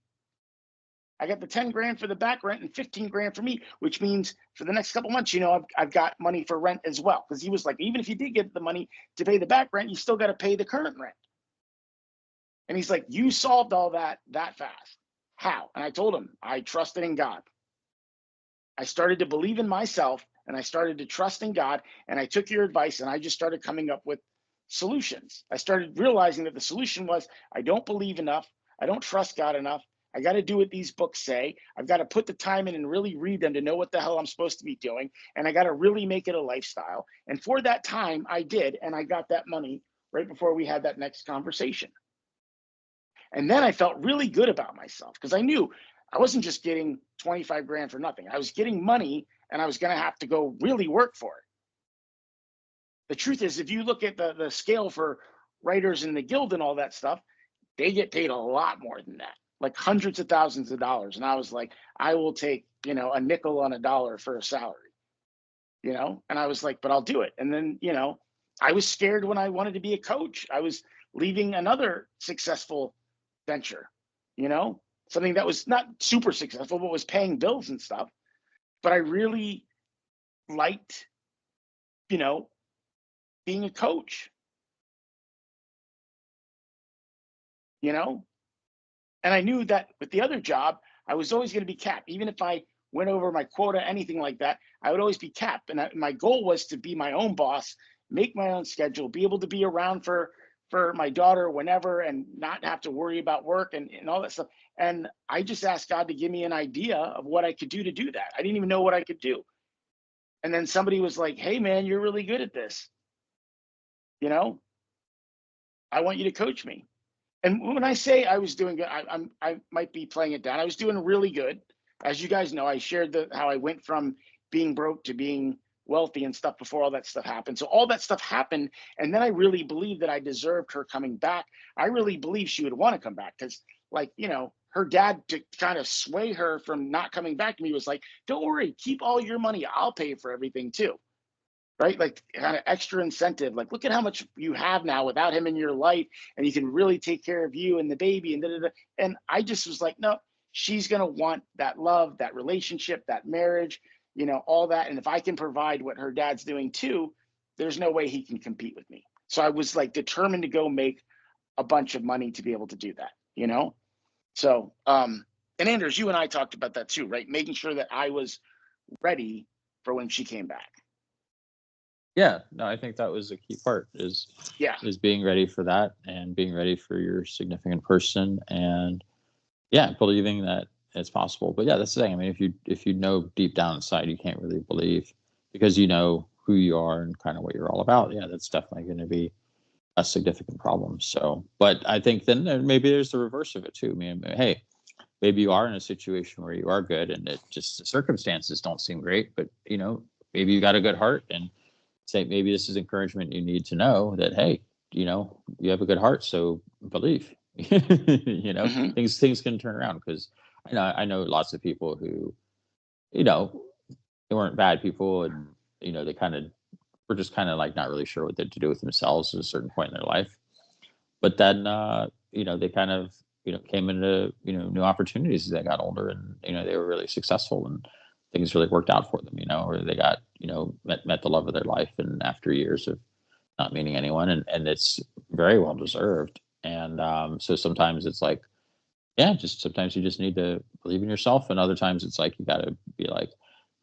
[SPEAKER 1] I got the 10 grand for the back rent and 15 grand for me, which means for the next couple months, I've got money for rent as well. Because he was like, even if you did get the money to pay the back rent, you still got to pay the current rent. And he's like, you solved all that fast. How? And I told him, I trusted in God. I started to believe in myself and I started to trust in God. And I took your advice and I just started coming up with solutions. I started realizing that the solution was, I don't believe enough. I don't trust God enough. I got to do what these books say. I've got to put the time in and really read them to know what the hell I'm supposed to be doing. And I got to really make it a lifestyle. And for that time, I did. And I got that money right before we had that next conversation. And then I felt really good about myself because I knew I wasn't just getting 25 grand for nothing. I was getting money and I was going to have to go really work for it. The truth is, if you look at the scale for writers in the guild and all that stuff, they get paid a lot more than that. Like hundreds of thousands of dollars. And I was like, I will take, a nickel on a dollar for a salary, and I was like, but I'll do it. And then, I was scared when I wanted to be a coach. I was leaving another successful venture, something that was not super successful, but was paying bills and stuff. But I really liked, being a coach, And I knew that with the other job, I was always going to be capped. Even if I went over my quota, anything like that, I would always be capped. And my goal was to be my own boss, make my own schedule, be able to be around for my daughter whenever and not have to worry about work and all that stuff. And I just asked God to give me an idea of what I could do to do that. I didn't even know what I could do. And then somebody was like, hey, man, you're really good at this. I want you to coach me. And when I say I was doing good, I might be playing it down. I was doing really good. As you guys know, I shared how I went from being broke to being wealthy and stuff before all that stuff happened. So all that stuff happened. And then I really believed that I deserved her coming back. I really believed she would want to come back because, her dad, to kind of sway her from not coming back to me, was like, don't worry, keep all your money. I'll pay for everything too. Right? Like kind of extra incentive. Like, look at how much you have now without him in your life, and you can really take care of you and the baby and da-da-da. And I just was like, no, she's going to want that love, that relationship, that marriage, all that. And if I can provide what her dad's doing too, there's no way he can compete with me. So I was like determined to go make a bunch of money to be able to do that, you know? So, and Anders, you and I talked about that too, right? Making sure that I was ready for when she came back.
[SPEAKER 2] Yeah, no, I think that was a key part is being ready for that and being ready for your significant person and believing that it's possible. But yeah, that's the thing. I mean, if you know deep down inside you can't really believe because you know who you are and kind of what you're all about, that's definitely going to be a significant problem. So, but I think then maybe there's the reverse of it too. I mean, hey, maybe you are in a situation where you are good and it just the circumstances don't seem great, but maybe you got a good heart and say maybe this is encouragement you need to know that, hey, you have a good heart, so believe.
[SPEAKER 1] Mm-hmm.
[SPEAKER 2] things can turn around because I know lots of people who they weren't bad people and they kind of were just kind of like not really sure what to do with themselves at a certain point in their life, but then they kind of came into new opportunities as they got older and they were really successful and things really worked out for them, or they got met the love of their life and after years of not meeting anyone and it's very well deserved. And so sometimes it's like just sometimes you just need to believe in yourself and other times it's like you got to be like,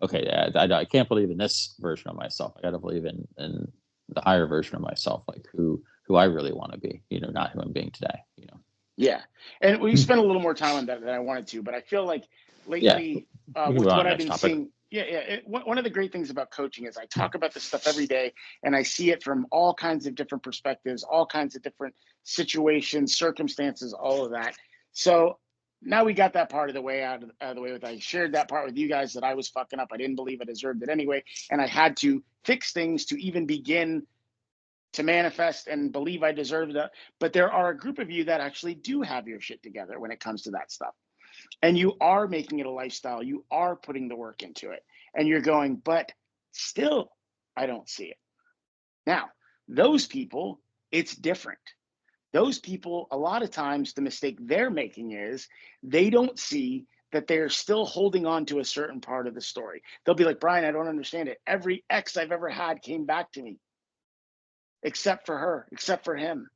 [SPEAKER 2] okay, I can't believe in this version of myself. I got to believe in the higher version of myself, like who I really want to be, not who I'm being today,
[SPEAKER 1] Yeah. And we spent a little more time on that than I wanted to, but I feel like lately with what I've been seeing, one of the great things about coaching is I talk about this stuff every day and I see it from all kinds of different perspectives, all kinds of different situations, circumstances, all of that. So now we got that part of the way out of the way with, I shared that part with you guys that I was fucking up. I didn't believe I deserved it anyway. And I had to fix things to even begin to manifest and believe I deserve that. But there are a group of you that actually do have your shit together when it comes to that stuff. And you are making it a lifestyle. You are putting the work into it. And you're going, but still, I don't see it. Now, those people, it's different. Those people, a lot of times, the mistake they're making is they don't see that they're still holding on to a certain part of the story. They'll be like, Brian, I don't understand it. Every ex I've ever had came back to me. Except for her, except for him.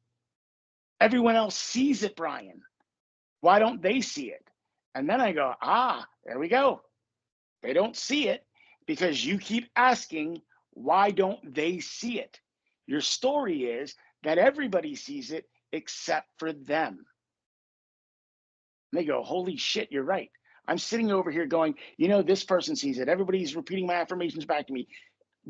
[SPEAKER 1] Everyone else sees it, Brian. Why don't they see it? And then I go, there we go. They don't see it because you keep asking, why don't they see it? Your story is that everybody sees it except for them. And they go, holy shit, you're right. I'm sitting over here going, this person sees it. Everybody's repeating my affirmations back to me.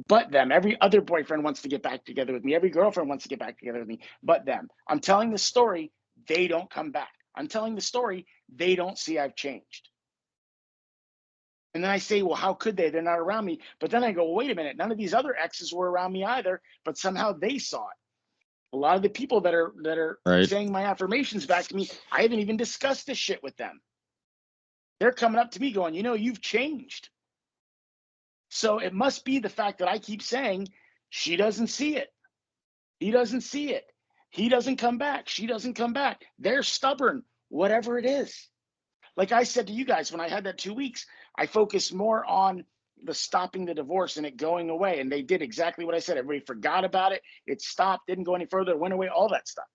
[SPEAKER 1] But them. Every other boyfriend wants to get back together with me. Every girlfriend wants to get back together with me, but them. I'm telling the story, they don't come back. I'm telling the story, they don't see I've changed. And then I say, well, how could they? They're not around me. But then I go, wait a minute, none of these other exes were around me either, but somehow they saw it. A lot of the people that are
[SPEAKER 2] right.
[SPEAKER 1] saying my affirmations back to me, I haven't even discussed this shit with them. They're coming up to me going, you've changed. So it must be the fact that I keep saying she doesn't see it. He doesn't see it. He doesn't come back. She doesn't come back. They're stubborn, whatever it is. Like I said to you guys, when I had that 2 weeks, I focused more on the stopping the divorce and it going away. And they did exactly what I said. Everybody forgot about it. It stopped, didn't go any further, went away, all that stuff.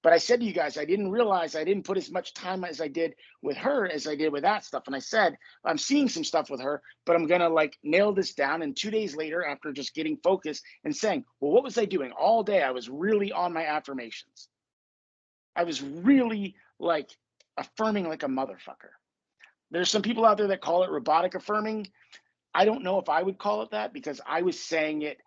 [SPEAKER 1] But I said to you guys, I didn't realize I didn't put as much time as I did with her as I did with that stuff. And I said, I'm seeing some stuff with her, but I'm going to nail this down. And 2 days later, after just getting focused and saying, well, what was I doing all day? I was really on my affirmations. I was really affirming like a motherfucker. There's some people out there that call it robotic affirming. I don't know if I would call it that because I was saying it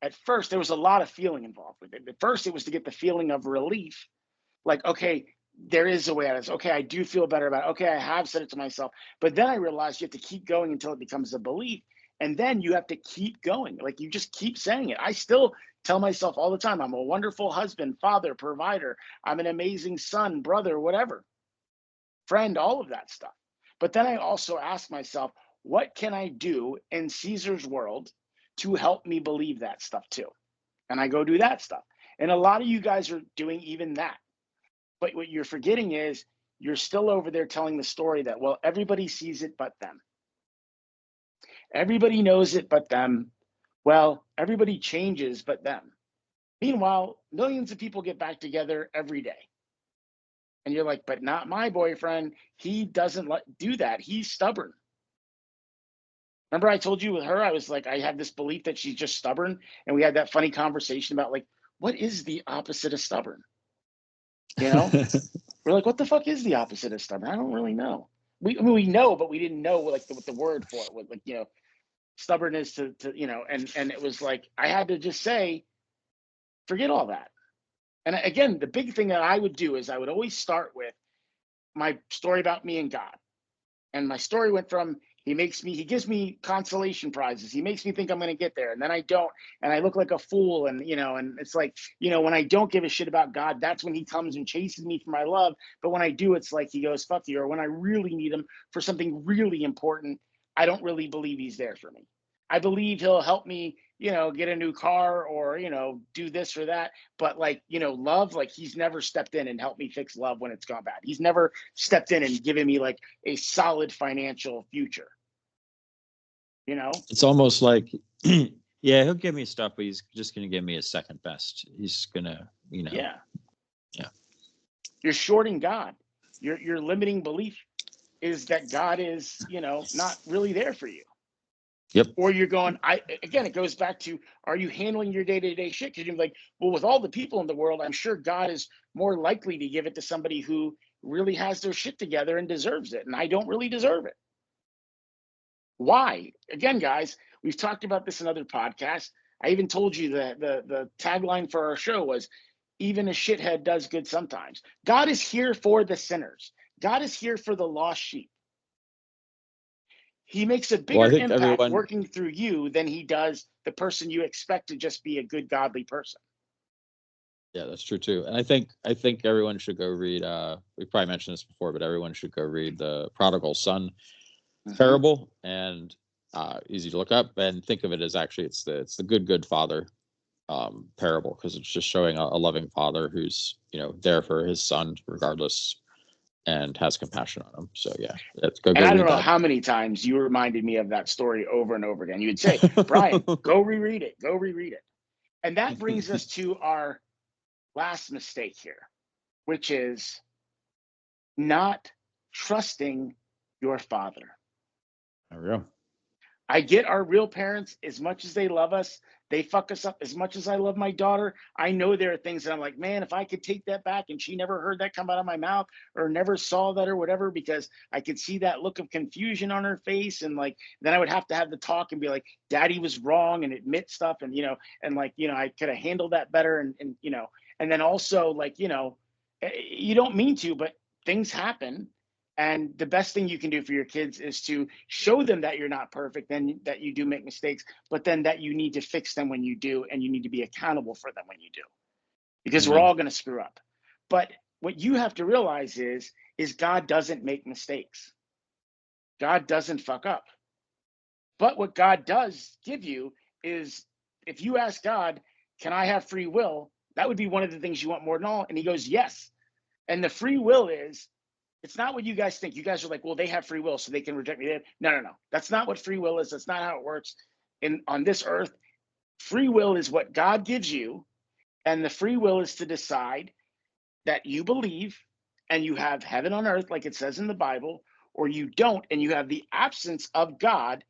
[SPEAKER 1] at first, there was a lot of feeling involved with it. At first, it was to get the feeling of relief. Like, okay, there is a way out of this. Okay, I do feel better about it. Okay, I have said it to myself. But then I realized you have to keep going until it becomes a belief. And then you have to keep going. You just keep saying it. I still tell myself all the time, I'm a wonderful husband, father, provider. I'm an amazing son, brother, whatever, friend, all of that stuff. But then I also ask myself, what can I do in Caesar's world to help me believe that stuff too? And I go do that stuff. And a lot of you guys are doing even that. But what you're forgetting is you're still over there telling the story that, well, everybody sees it but them. Everybody knows it but them. Well, everybody changes but them. Meanwhile, millions of people get back together every day. And you're like, but not my boyfriend. He doesn't do that. He's stubborn. Remember I told you with her, I was like, I have this belief that she's just stubborn. And we had that funny conversation about like, what is the opposite of stubborn? You know, we're like, what the fuck is the opposite of stubborn? I don't really know. We know, but we didn't know like what the word for it was. Like, you know, stubbornness to and it was like, I had to just say, forget all that. And again, the big thing that I would do is I would always start with my story about me and God. And my story went from he gives me consolation prizes. He makes me think I'm going to get there. And then I don't. And I look like a fool. And, and it's like, when I don't give a shit about God, that's when he comes and chases me for my love. But when I do, it's like he goes, fuck you. Or when I really need him for something really important, I don't really believe he's there for me. I believe he'll help me, get a new car or, do this or that. But like, love, like he's never stepped in and helped me fix love when it's gone bad. He's never stepped in and given me like a solid financial future.
[SPEAKER 2] It's almost like, yeah, he'll give me stuff, but he's just going to give me his second best. He's going to,
[SPEAKER 1] Yeah.
[SPEAKER 2] Yeah.
[SPEAKER 1] You're shorting God. Your limiting belief is that God is, not really there for you.
[SPEAKER 2] Yep.
[SPEAKER 1] Or you're going, again, it goes back to, are you handling your day-to-day shit? Because you're like, well, with all the people in the world, I'm sure God is more likely to give it to somebody who really has their shit together and deserves it. And I don't really deserve it. Why? Again, guys, we've talked about this in other podcasts. I even told you that the tagline for our show was, even a shithead does good sometimes. God is here for the sinners. God is here for the lost sheep. He makes a bigger impact working through you than he does the person you expect to just be a good, godly person.
[SPEAKER 2] Yeah, that's true too. And I think everyone should go read, we probably mentioned this before, but everyone should go read the Prodigal Son parable, and easy to look up, and think of it as actually it's the good father parable, because it's just showing a loving father who's there for his son regardless and has compassion on him. So yeah, go
[SPEAKER 1] and I don't know
[SPEAKER 2] that.
[SPEAKER 1] how many times you reminded me of that story over and over again. You would say, Brian, go reread it. And that brings us to our last mistake here, which is not trusting your father.
[SPEAKER 2] There we go.
[SPEAKER 1] I get our real parents, as much as they love us, they fuck us up as much as I love my daughter. I know there are things that I'm like, man, if I could take that back and she never heard that come out of my mouth or never saw that or whatever, because I could see that look of confusion on her face. And like, then I would have to have the talk and be like, daddy was wrong, and admit stuff. And, I could have handled that better. And then also like, you don't mean to, but things happen. And the best thing you can do for your kids is to show them that you're not perfect, and that you do make mistakes, but then that you need to fix them when you do, and you need to be accountable for them when you do, because we're all going to screw up. But what you have to realize is God doesn't make mistakes. God doesn't fuck up. But what God does give you is, if you ask God, can I have free will? That would be one of the things you want more than all. And he goes, yes. And the free will is, it's not what you guys think. You guys are like, well, they have free will, so they can reject me. No. That's not what free will is. That's not how it works on this earth. Free will is what God gives you. And the free will is to decide that you believe and you have heaven on earth, like it says in the Bible, or you don't, and you have the absence of God,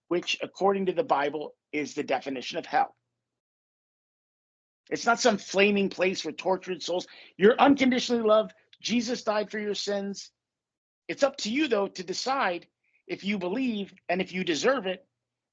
[SPEAKER 1] which according to the Bible is the definition of hell. It's not some flaming place for tortured souls. You're unconditionally loved. Jesus died for your sins. It's up to you, though, to decide if you believe and if you deserve it.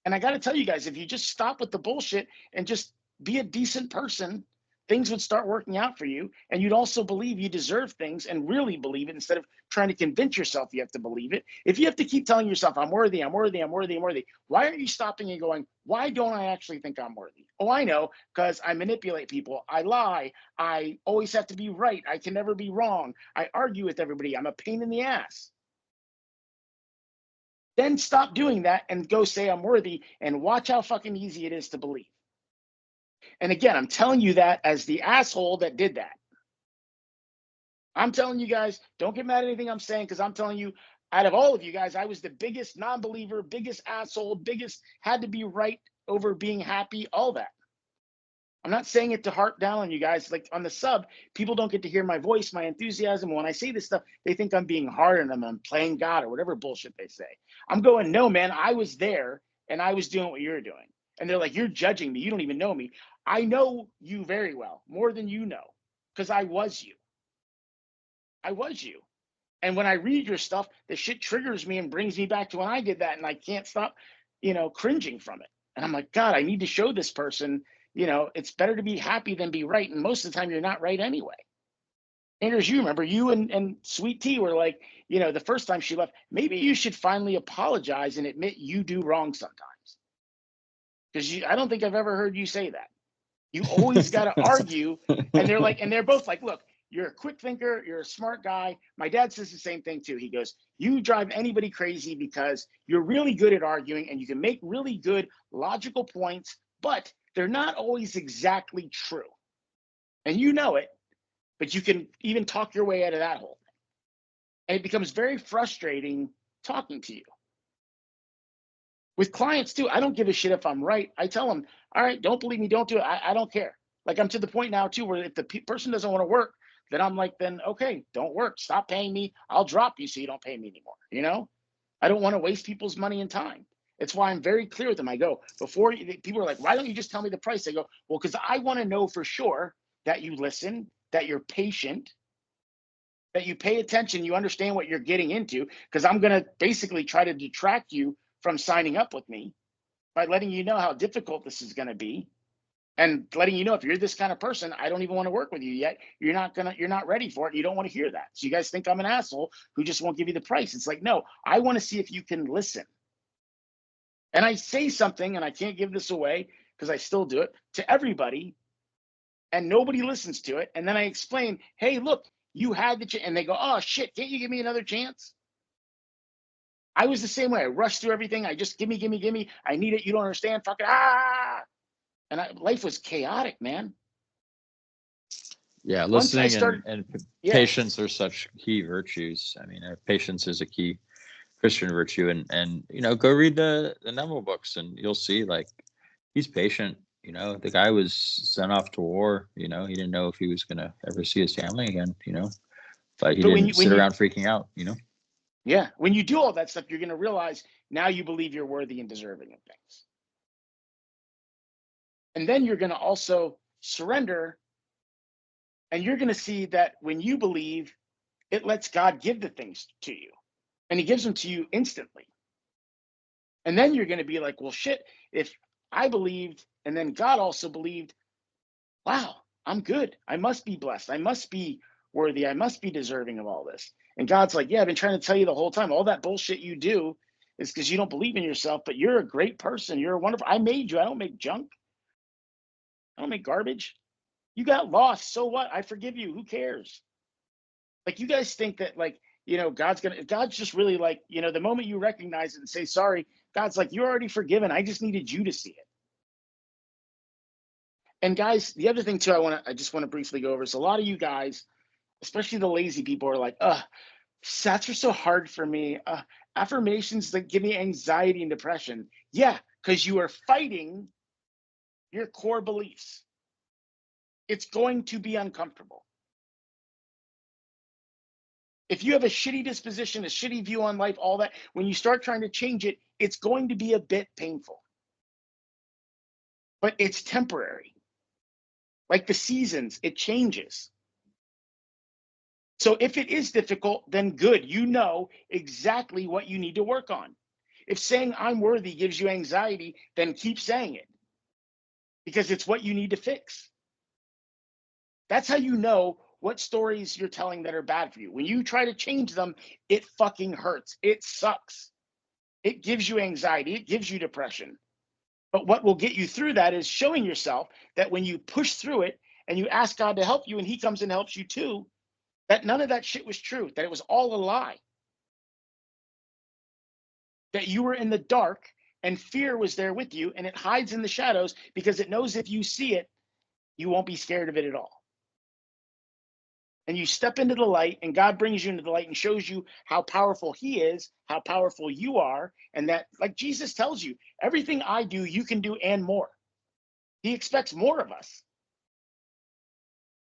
[SPEAKER 1] And I got to tell you guys, if you just stop with the bullshit and just be a decent person, things would start working out for you. And you'd also believe you deserve things and really believe it, instead of trying to convince yourself you have to believe it. If you have to keep telling yourself, I'm worthy, I'm worthy, I'm worthy, I'm worthy, why aren't you stopping and going, why don't I actually think I'm worthy? Oh, I know, because I manipulate people. I lie. I always have to be right. I can never be wrong. I argue with everybody. I'm a pain in the ass. Then stop doing that and go say I'm worthy, and watch how fucking easy it is to believe. And again, I'm telling you that as the asshole that did that. I'm telling you guys, don't get mad at anything I'm saying, because I'm telling you, out of all of you guys, I was the biggest non-believer, biggest asshole, biggest had to be right over being happy, all that. I'm not saying it to harp down on you guys. Like on the sub, people don't get to hear my voice, my enthusiasm. When I say this stuff, they think I'm being hard on them, I'm playing God or whatever bullshit they say. I'm going, no, man, I was there and I was doing what you're doing. And they're like, you're judging me. You don't even know me. I know you very well, more than you know, because I was you. I was you. And when I read your stuff, the shit triggers me and brings me back to when I did that. And I can't stop, cringing from it. And I'm like, God, I need to show this person, it's better to be happy than be right. And most of the time you're not right anyway. Anders, you remember you and Sweet Tea were like, the first time she left, maybe you should finally apologize and admit you do wrong sometimes. Because I don't think I've ever heard you say that. You always got to argue. And they're both like, look, you're a quick thinker. You're a smart guy. My dad says the same thing too. He goes, you drive anybody crazy because you're really good at arguing and you can make really good logical points, but they're not always exactly true. And you know it, but you can even talk your way out of that whole thing. And it becomes very frustrating talking to you. With clients too, I don't give a shit if I'm right. I tell them, all right, don't believe me, don't do it. I don't care. Like I'm to the point now too, where if the person doesn't want to work, then I'm like, then okay, don't work. Stop paying me. I'll drop you so you don't pay me anymore. I don't want to waste people's money and time. It's why I'm very clear with them. I go, before people are like, why don't you just tell me the price? I go, well, because I want to know for sure that you listen, that you're patient, that you pay attention, you understand what you're getting into, because I'm going to basically try to detract you from signing up with me by letting you know how difficult this is going to be and letting you know if you're this kind of person, I don't even want to work with you yet. You're not ready for it. You don't want to hear that. So you guys think I'm an asshole who just won't give you the price. It's like, no, I want to see if you can listen. And I say something, and I can't give this away because I still do it to everybody, and nobody listens to it. And then I explain, hey, look, you had the chance. And they go, oh, shit, can't you give me another chance? I was the same way. I rushed through everything. I just, gimme. I need it. You don't understand. Fuck it. And life was chaotic, man.
[SPEAKER 2] Yeah,
[SPEAKER 1] Once I
[SPEAKER 2] listening
[SPEAKER 1] started,
[SPEAKER 2] and
[SPEAKER 1] yeah,
[SPEAKER 2] patience are such key virtues. I mean, patience is a key Christian virtue, and go read the Neville books, and you'll see like he's patient. The guy was sent off to war. He didn't know if he was gonna ever see his family again. But he didn't sit around freaking out.
[SPEAKER 1] Yeah, when you do all that stuff, you're gonna realize now you believe you're worthy and deserving of things, and then you're gonna also surrender. And you're going to see that when you believe, it lets God give the things to you. And he gives them to you instantly. And then you're going to be like, well, shit, if I believed and then God also believed, wow, I'm good. I must be blessed. I must be worthy. I must be deserving of all this. And God's like, yeah, I've been trying to tell you the whole time. All that bullshit you do is because you don't believe in yourself, but you're a great person. You're wonderful. I made you. I don't make junk. I don't make garbage. You got lost. So what? I forgive you. Who cares? Like you guys think that God's just really like, the moment you recognize it and say sorry, God's like, you're already forgiven. I just needed you to see it. And guys, the other thing too, I just want to briefly go over is a lot of you guys, especially the lazy people, are like, stats are so hard for me. Affirmations that give me anxiety and depression. Yeah, because you are fighting your core beliefs. It's going to be uncomfortable. If you have a shitty disposition, a shitty view on life, all that, when you start trying to change it, it's going to be a bit painful. But it's temporary. Like the seasons, it changes. So if it is difficult, then good. You know exactly what you need to work on. If saying I'm worthy gives you anxiety, then keep saying it because it's what you need to fix. That's how you know what stories you're telling that are bad for you. When you try to change them, it fucking hurts. It sucks. It gives you anxiety. It gives you depression. But what will get you through that is showing yourself that when you push through it and you ask God to help you and he comes and helps you too, that none of that shit was true, that it was all a lie. That you were in the dark and fear was there with you and it hides in the shadows because it knows if you see it, you won't be scared of it at all. and you step into the light, and God brings you into the light and shows you how powerful he is, how powerful you are, and that, like Jesus tells you, everything I do, you can do and more. He expects more of us.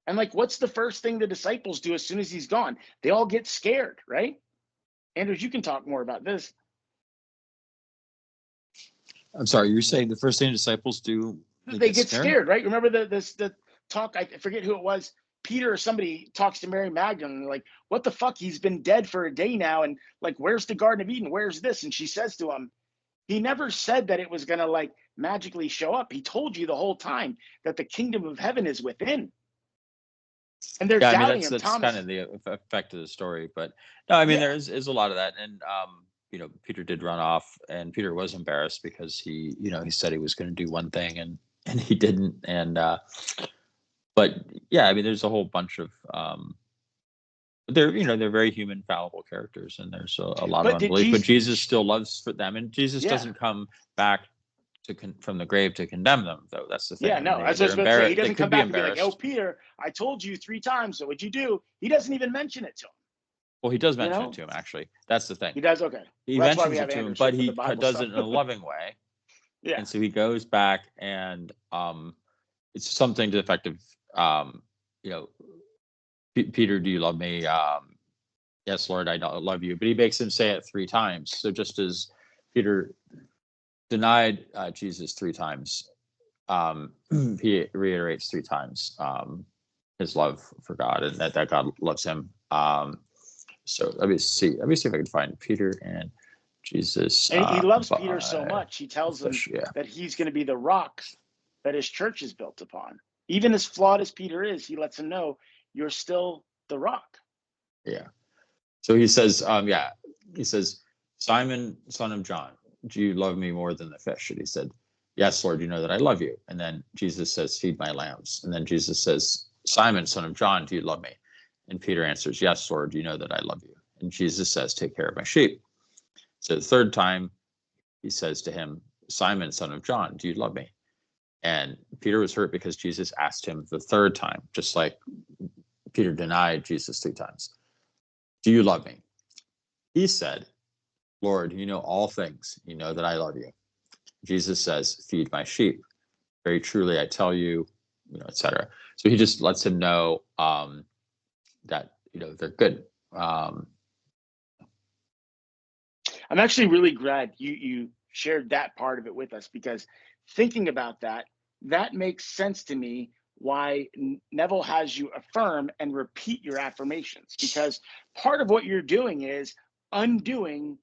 [SPEAKER 1] And like, what's the first thing the disciples do as soon as he's gone? They all get scared, right? Andrews, you can talk more about this.
[SPEAKER 2] I'm sorry, you're saying the first thing disciples do,
[SPEAKER 1] They get scared, right? Remember the talk, I forget who it was, Peter or somebody talks to Mary Magdalene, and they're like, what the fuck? He's been dead for a day now. And like, where's the Garden of Eden? Where's this? And she says to him, he never said that it was going to like magically show up. He told you the whole time that the kingdom of heaven is within. And they're doubting him.
[SPEAKER 2] That's
[SPEAKER 1] Thomas,
[SPEAKER 2] kind of the effect of the story. But no, I mean, there is a lot of that. And, Peter did run off, and Peter was embarrassed because he said he was going to do one thing and he didn't. And, but yeah, I mean, there's a whole bunch of, they're very human, fallible characters, and there's a lot of unbelief, but Jesus still loves for them. And Jesus doesn't come back from the grave to condemn them, though. That's the thing.
[SPEAKER 1] Yeah, no, as I was about to say, he doesn't come back and be like, oh, Peter, I told you 3 times, so what'd you do? He doesn't even mention it to him.
[SPEAKER 2] Well, he does mention it to him, actually. That's the thing.
[SPEAKER 1] He does, okay.
[SPEAKER 2] He mentions it to him, but he does it in a loving way.
[SPEAKER 1] Yeah.
[SPEAKER 2] And so he goes back, and it's something to the effect of, Peter, do you love me? Yes, Lord, I love you. But he makes him say it 3 times. So just as Peter denied Jesus 3 times, he reiterates 3 times his love for God, and that God loves him. So let me see if I can find Peter and Jesus.
[SPEAKER 1] And he loves Peter so much, he tells him that he's going to be the rock that his church is built upon. Even as flawed as Peter is, he lets him know you're still the rock.
[SPEAKER 2] Yeah. So he says, Simon, son of John, do you love me more than the fish? And he said, yes, Lord, you know that I love you. And then Jesus says, feed my lambs. And then Jesus says, Simon, son of John, do you love me? And Peter answers, yes, Lord, you know that I love you. And Jesus says, take care of my sheep. So the 3rd time he says to him, Simon, son of John, do you love me? And Peter was hurt because Jesus asked him the 3rd time, just like Peter denied Jesus 3 times. Do you love me? He said, Lord, you know all things. You know that I love you. Jesus says, feed my sheep. Very truly, I tell you, etc. So he just lets him know that, they're good.
[SPEAKER 1] I'm actually really glad you shared that part of it with us, because thinking about that makes sense to me why Neville has you affirm and repeat your affirmations, because part of what you're doing is undoing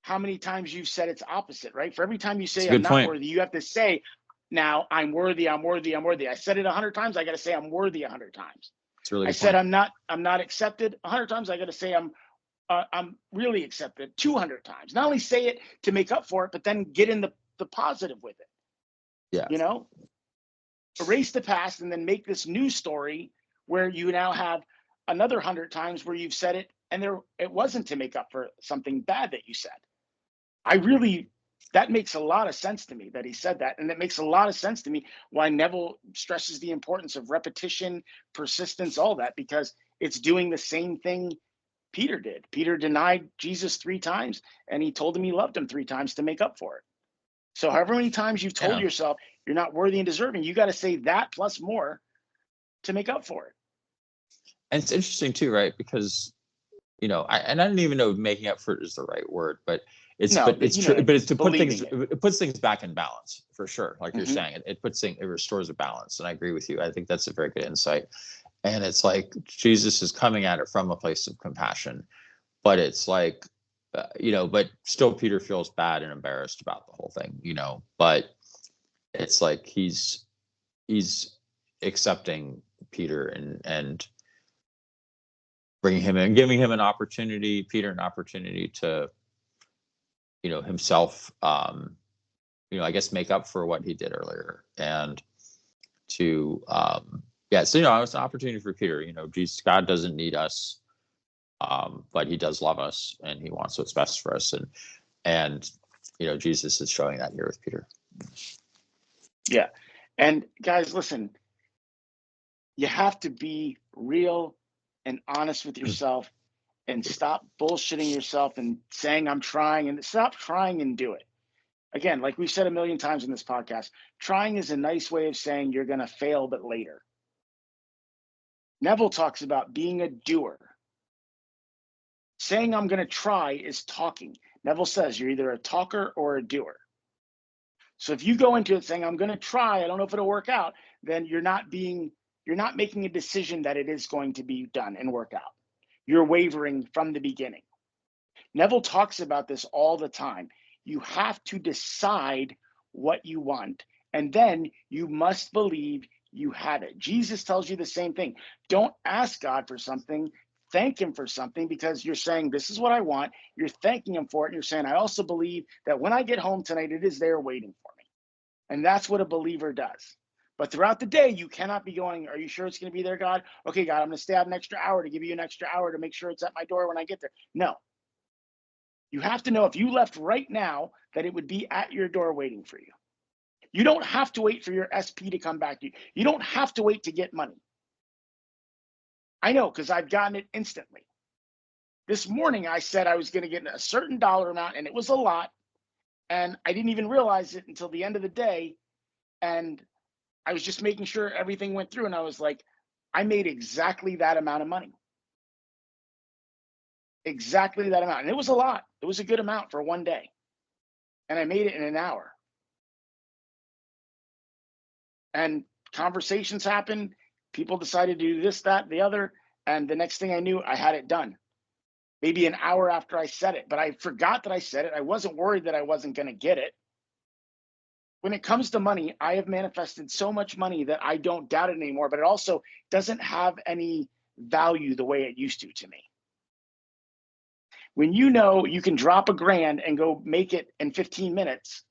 [SPEAKER 1] how many times you've said it's opposite, right? For every time you say I'm not worthy, you have to say, now I'm worthy, I'm worthy, I'm worthy. I said it 100 times, I got to say I'm worthy 100 times.
[SPEAKER 2] Really
[SPEAKER 1] I said I'm not accepted 100 times, I got to say I'm really accepted 200 times. Not only say it to make up for it, but then get in the positive with it.
[SPEAKER 2] Yeah.
[SPEAKER 1] Erase the past and then make this new story where you now have another 100 times where you've said it and it wasn't to make up for something bad that you said. That makes a lot of sense to me that he said that. And it makes a lot of sense to me why Neville stresses the importance of repetition, persistence, all that, because it's doing the same thing Peter did. Peter denied Jesus 3 times, and he told him he loved him 3 times to make up for it. So however many times you've told yourself you're not worthy and deserving, you got to say that plus more to make up for it.
[SPEAKER 2] And it's interesting too, right? Because, I don't even know if making up for it is the right word, but it's true. But it's to put things, it puts things back in balance for sure. Like you're saying, it restores a balance. And I agree with you. I think that's a very good insight. And it's like Jesus is coming at it from a place of compassion, but it's like, but still Peter feels bad and embarrassed about the whole thing, but it's like he's accepting Peter and bringing him in, giving him Peter an opportunity to, himself, I guess make up for what he did earlier, and to, so, it's an opportunity for Peter. God doesn't need us, but he does love us, and he wants what's best for us. And Jesus is showing that here with Peter.
[SPEAKER 1] Yeah. And guys, listen, you have to be real and honest with yourself, and stop bullshitting yourself and saying I'm trying, and stop trying and do it. Again, like we've said a million times in this podcast, trying is a nice way of saying you're going to fail, but later. Neville talks about being a doer. Saying I'm going to try is talking. Neville says you're either a talker or a doer. So if you go into it saying I'm going to try, I don't know if it'll work out, then you're not making a decision that it is going to be done and work out. You're wavering from the beginning. Neville talks about this all the time. You have to decide what you want, and then you must believe you have it. Jesus tells you the same thing. Don't ask God for something, thank him for something, because you're saying, this is what I want. You're thanking him for it. And you're saying, I also believe that when I get home tonight, it is there waiting for me. And that's what a believer does. But throughout the day, you cannot be going, are you sure it's going to be there, God? Okay, God, I'm going to stay out an extra hour to give you an extra hour to make sure it's at my door when I get there. No. You have to know if you left right now that it would be at your door waiting for you. You don't have to wait for your SP to come back to you. You don't have to wait to get money. I know, because I've gotten it instantly. This morning, I said I was going to get a certain dollar amount, and it was a lot. And I didn't even realize it until the end of the day. And I was just making sure everything went through. And I was like, I made exactly that amount of money. Exactly that amount. And it was a lot. It was a good amount for one day. And I made it in an hour. And conversations happened. People decided to do this, that, the other. And the next thing I knew, I had it done. Maybe an hour after I said it. But I forgot that I said it. I wasn't worried that I wasn't going to get it. When it comes to money, I have manifested so much money that I don't doubt it anymore. But it also doesn't have any value the way it used to me. When you know you can drop $1,000 and go make it in 15 minutes,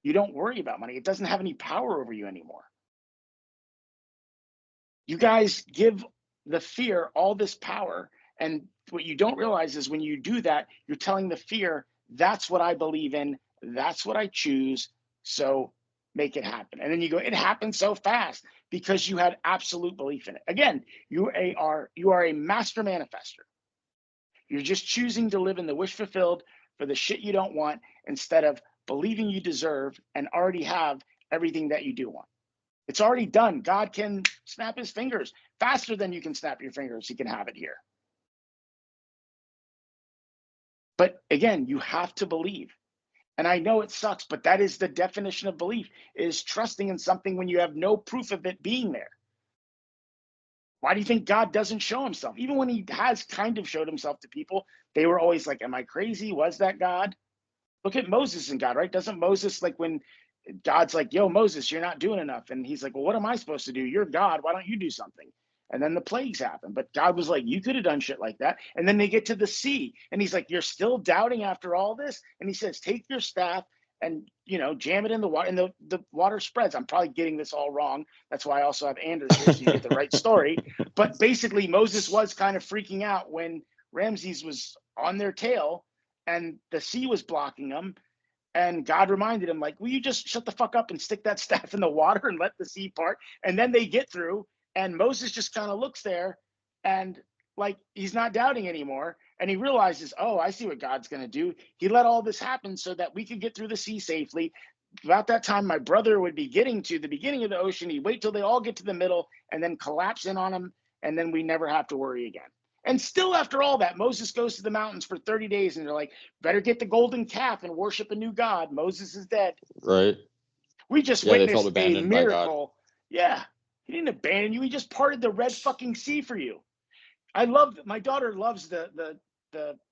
[SPEAKER 1] you don't worry about money. It doesn't have any power over you anymore. You guys give the fear all this power. And what you don't realize is when you do that, you're telling the fear, that's what I believe in. That's what I choose. So make it happen. And then you go, it happened so fast because you had absolute belief in it. Again, you are a master manifester. You're just choosing to live in the wish fulfilled for the shit you don't want instead of believing you deserve and already have everything that you do want. It's already done. God can snap his fingers faster than you can snap your fingers. He can have it here. But again, you have to believe. And I know it sucks, but that is the definition of belief, is trusting in something when you have no proof of it being there. Why do you think God doesn't show himself? Even when he has kind of showed himself to people, they were always like, am I crazy? Was that God? Look at Moses and God, right? Doesn't Moses, like when God's like, yo, Moses, you're not doing enough. And he's like, well, what am I supposed to do? You're God. Why don't you do something? And then the plagues happen. But God was like, you could have done shit like that. And then they get to the sea. And he's like, you're still doubting after all this? And he says, take your staff and, jam it in the water, and the water spreads. I'm probably getting this all wrong. That's why I also have Anders here, so you get the right story. But basically, Moses was kind of freaking out when Ramses was on their tail and the sea was blocking them. And God reminded him, like, will you just shut the fuck up and stick that staff in the water and let the sea part? And then they get through, and Moses just kind of looks there and like he's not doubting anymore. And he realizes, oh, I see what God's going to do. He let all this happen so that we could get through the sea safely. About that time, my brother would be getting to the beginning of the ocean. He'd wait till they all get to the middle and then collapse in on him. And then we never have to worry again. And still, after all that, Moses goes to the mountains for 30 days and they're like, better get the golden calf and worship a new God. Moses is dead.
[SPEAKER 2] Right.
[SPEAKER 1] We just
[SPEAKER 2] They felt
[SPEAKER 1] witnessed a
[SPEAKER 2] abandoned by God.
[SPEAKER 1] miracle. Yeah. He didn't abandon you. He just parted the red fucking sea for you. My daughter loves the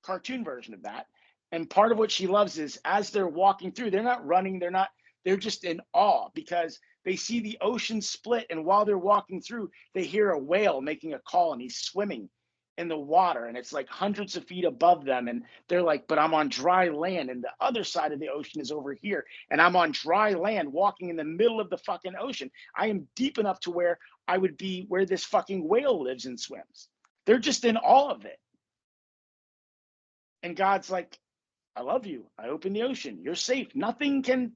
[SPEAKER 1] cartoon version of that. And part of what she loves is as they're walking through, they're not running. They're just in awe because they see the ocean split. And while they're walking through, they hear a whale making a call and he's swimming in the water. And it's like hundreds of feet above them. And they're like, but I'm on dry land. And the other side of the ocean is over here. And I'm on dry land walking in the middle of the fucking ocean. I am deep enough to where I would be where this fucking whale lives and swims. They're just in awe of it. And God's like, I love you. I open the ocean. You're safe. Nothing's going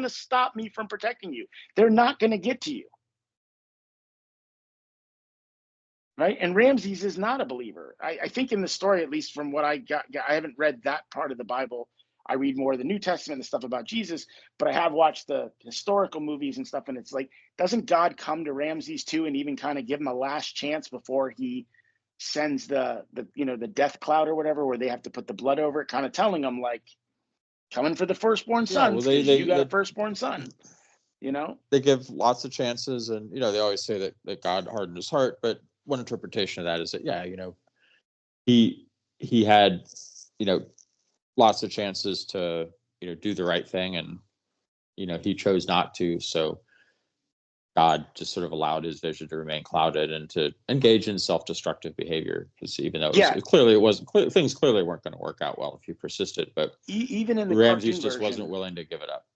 [SPEAKER 1] to stop me from protecting you. They're not going to get to you. right? And Ramses is not a believer. I think in the story, at least from what I got, I haven't read that part of the Bible. I read more of the New Testament and stuff about Jesus, but I have watched the historical movies and stuff. And it's like, doesn't God come to Ramses too, and even kind of give him a last chance before he sends the death cloud or whatever, where they have to put the blood over it, kind of telling him like, coming for the firstborn
[SPEAKER 2] Yeah, well,
[SPEAKER 1] sons because you got a firstborn son,
[SPEAKER 2] They give lots of chances, and they always say that God hardened his heart, but one interpretation of that is that he had lots of chances to do the right thing, and he chose not to, so God just sort of allowed his vision to remain clouded and to engage in self-destructive behavior, because even though things clearly weren't going to work out well if he persisted, but
[SPEAKER 1] even in the
[SPEAKER 2] Ramses
[SPEAKER 1] cartoon
[SPEAKER 2] just
[SPEAKER 1] version,
[SPEAKER 2] wasn't willing to give it up.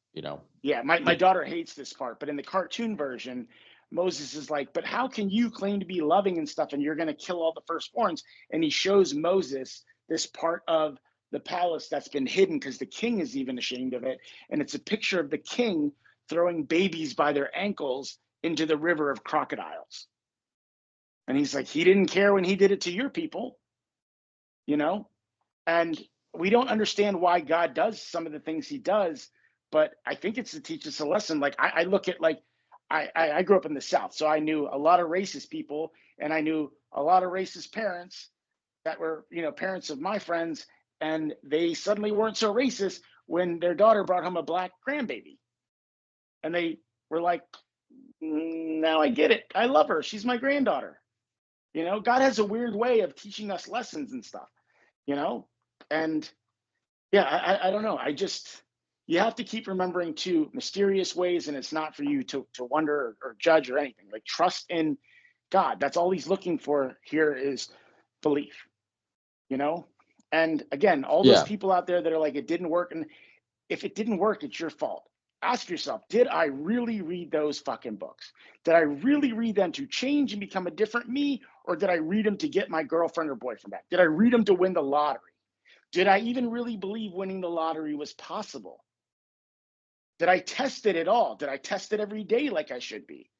[SPEAKER 1] Yeah, my daughter hates this part, but in the cartoon version, Moses is like, but how can you claim to be loving and stuff and you're going to kill all the firstborns? And he shows Moses this part of the palace that's been hidden because the king is even ashamed of it. And it's a picture of the king throwing babies by their ankles into the river of crocodiles. And he's like, he didn't care when he did it to your people, And we don't understand why God does some of the things he does, but I think it's to teach us a lesson. Like I look at I grew up in the South, so I knew a lot of racist people, and I knew a lot of racist parents that were, parents of my friends, and they suddenly weren't so racist when their daughter brought home a black grandbaby. And they were like, now I get it. I love her. She's my granddaughter. God has a weird way of teaching us lessons and stuff, and yeah, I don't know. You have to keep remembering too, mysterious ways, and it's not for you to wonder or judge or anything. Like, trust in God. That's all he's looking for here is belief, And again, all those people out there that are like, it didn't work. And if it didn't work, it's your fault. Ask yourself, did I really read those fucking books? Did I really read them to change and become a different me? Or did I read them to get my girlfriend or boyfriend back? Did I read them to win the lottery? Did I even really believe winning the lottery was possible? Did I test it at all? Did I test it every day like I should be?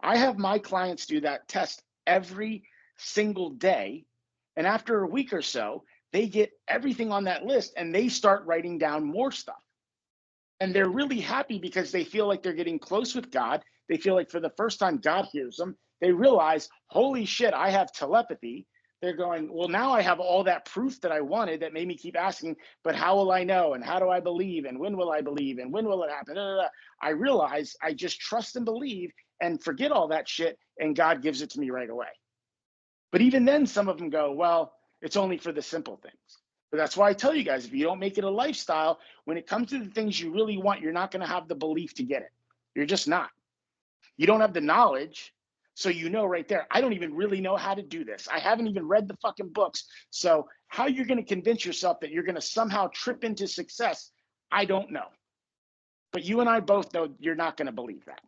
[SPEAKER 1] I have my clients do that test every single day. And after a week or so, they get everything on that list and they start writing down more stuff. And they're really happy because they feel like they're getting close with God. They feel like for the first time, God hears them. They realize, holy shit, I have telepathy. They're going, well, now I have all that proof that I wanted that made me keep asking, but how will I know? And how do I believe? And when will I believe? And when will it happen? I realize I just trust and believe and forget all that shit, and God gives it to me right away. But even then, some of them go, well, it's only for the simple things. But that's why I tell you guys, if you don't make it a lifestyle, when it comes to the things you really want, you're not going to have the belief to get it. You're just not. You don't have the knowledge. So right there, I don't even really know how to do this. I haven't even read the fucking books. So how you're going to convince yourself that you're going to somehow trip into success, I don't know. But you and I both know you're not going to believe that.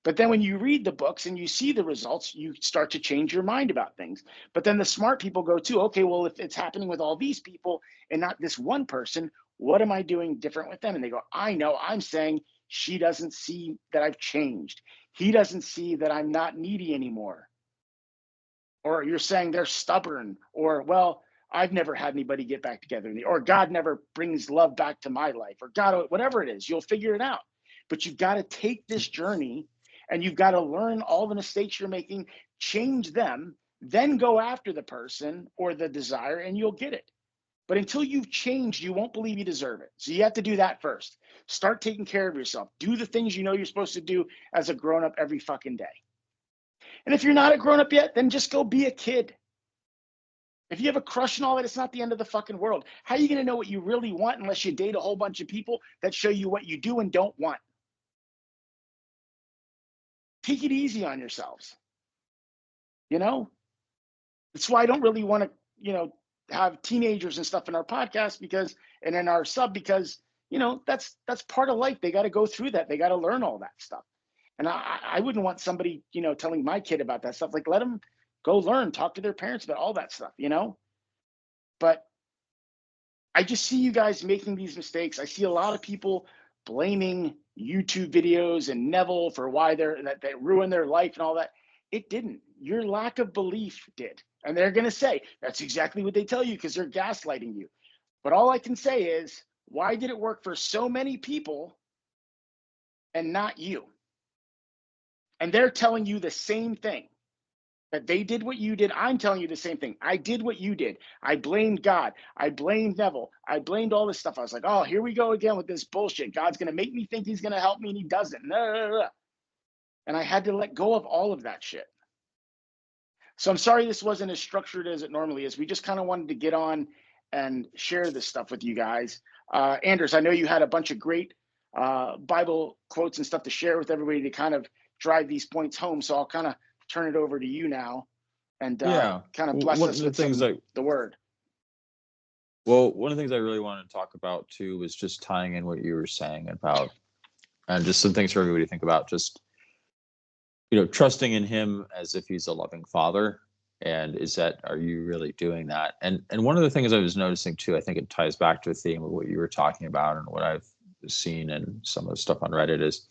[SPEAKER 1] But then when you read the books and you see the results, you start to change your mind about things. But then the smart people go too, okay, well, if it's happening with all these people and not this one person, what am I doing different with them? And they go, I know, I'm saying she doesn't see that I've changed. He doesn't see that I'm not needy anymore. Or you're saying they're stubborn, or, well, I've never had anybody get back together, or God never brings love back to my life, or God, whatever it is, you'll figure it out. But you've got to take this journey and you've got to learn all the mistakes you're making, change them, then go after the person or the desire, and you'll get it. But until you've changed, you won't believe you deserve it. So you have to do that first. Start taking care of yourself. Do the things you know you're supposed to do as a grown-up every fucking day. And if you're not a grown-up yet, then just go be a kid. If you have a crush and all that, it's not the end of the fucking world. How are you going to know what you really want unless you date a whole bunch of people that show you what you do and don't want? Take it easy on yourselves. That's why I don't really want to, have teenagers and stuff in our podcast and in our sub, because, that's part of life. They got to go through that. They got to learn all that stuff. And I wouldn't want somebody, telling my kid about that stuff. Like, let them go learn, talk to their parents about all that stuff, But I just see you guys making these mistakes. I see a lot of people blaming YouTube videos and Neville for why that ruined their life and all that. It didn't. Your lack of belief did. And they're going to say, that's exactly what they tell you because they're gaslighting you. But all I can say is, why did it work for so many people and not you? And they're telling you the same thing. That they did what you did. I'm telling you the same thing. I did what you did. I blamed God. I blamed Neville. I blamed all this stuff. I was like, oh, here we go again with this bullshit. God's going to make me think he's going to help me and he doesn't. No. And I had to let go of all of that shit. So I'm sorry this wasn't as structured as it normally is. We just kind of wanted to get on and share this stuff with you guys. Anders, I know you had a bunch of great Bible quotes and stuff to share with everybody to kind of drive these points home. So I'll kind of turn it over to you now and kind of bless us with the word.
[SPEAKER 2] Well, one of the things I really wanted to talk about too was just tying in what you were saying about, and just some things for everybody to think about, just, trusting in him as if he's a loving father. And are you really doing that? And one of the things I was noticing too, I think it ties back to the theme of what you were talking about and what I've seen and some of the stuff on Reddit is,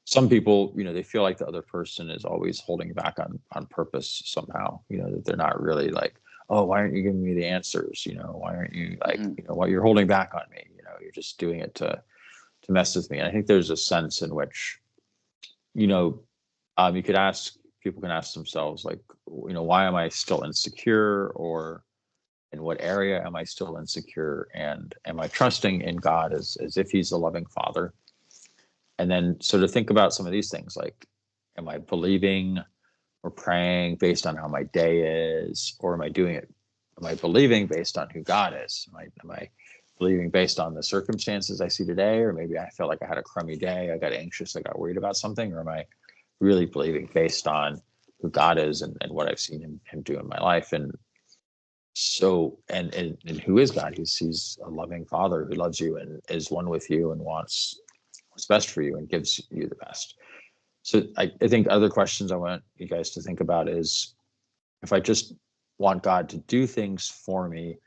[SPEAKER 2] some people, they feel like the other person is always holding back on purpose somehow, that they're not really like, oh, why aren't you giving me the answers? Why aren't you like, why you're holding back on me? You're just doing it to mess with me. And I think there's a sense in which, people can ask themselves like, why am I still insecure, or in what area am I still insecure? And am I trusting in God as if he's a loving father? And then sort of think about some of these things, like, am I believing or praying based on how my day is? Or am I believing based on who God is? Am I believing based on the circumstances I see today? Or maybe I felt like I had a crummy day, I got anxious, I got worried about something? Or am I really believing based on who God is and what I've seen him do in my life? And so, and who is God? He's a loving father who loves you and is one with you and wants what's best for you and gives you the best. So I think other questions I want you guys to think about is, if I just want God to do things for me,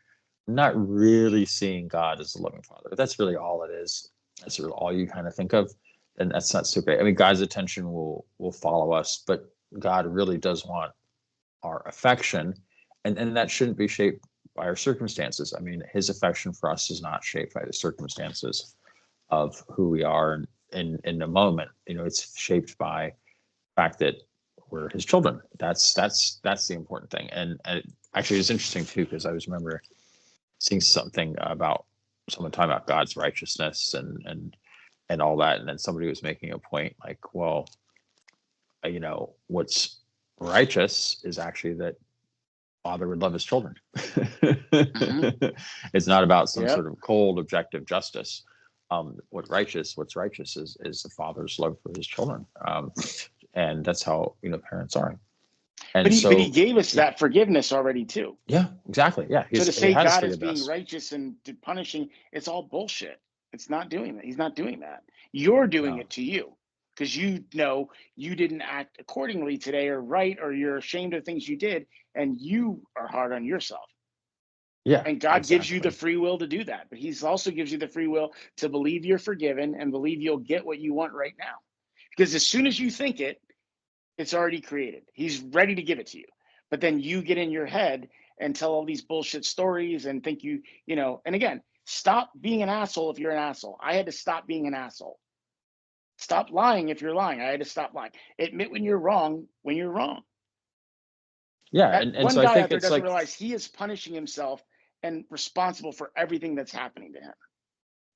[SPEAKER 2] I'm not really seeing God as a loving father. If that's really all it is, that's really all you kind of think of, then that's not so great. I mean, God's attention will follow us, but God really does want our affection, and that shouldn't be shaped by our circumstances. I mean, his affection for us is not shaped by the circumstances of who we are in a moment. It's shaped by the fact that we're his children. That's the important thing. And actually, it's interesting too, because I was remember seeing something about someone talking about God's righteousness and all that, and then somebody was making a point like, well, what's righteous is actually that Father would love his children. It's not about some sort of cold objective justice. What's righteous is the Father's love for his children, and that's how parents are. And
[SPEAKER 1] but he gave us that forgiveness already too.
[SPEAKER 2] Yeah, exactly. Yeah.
[SPEAKER 1] So to say God is being righteous and punishing, it's all bullshit. It's not doing that. He's not doing that. You're doing it to you because you didn't act accordingly today or right, or you're ashamed of things you did, and you are hard on yourself.
[SPEAKER 2] Yeah.
[SPEAKER 1] And God gives you the free will to do that, but he's also gives you the free will to believe you're forgiven and believe you'll get what you want right now. Because as soon as you think it, it's already created. He's ready to give it to you. But then you get in your head and tell all these bullshit stories and think and again, stop being an asshole if you're an asshole. I had to stop being an asshole. Stop lying if you're lying. I had to stop lying. Admit when you're wrong,
[SPEAKER 2] Yeah. And
[SPEAKER 1] one
[SPEAKER 2] so
[SPEAKER 1] guy
[SPEAKER 2] I think
[SPEAKER 1] out there
[SPEAKER 2] it's
[SPEAKER 1] doesn't
[SPEAKER 2] like,
[SPEAKER 1] realize he is punishing himself and responsible for everything that's happening to him.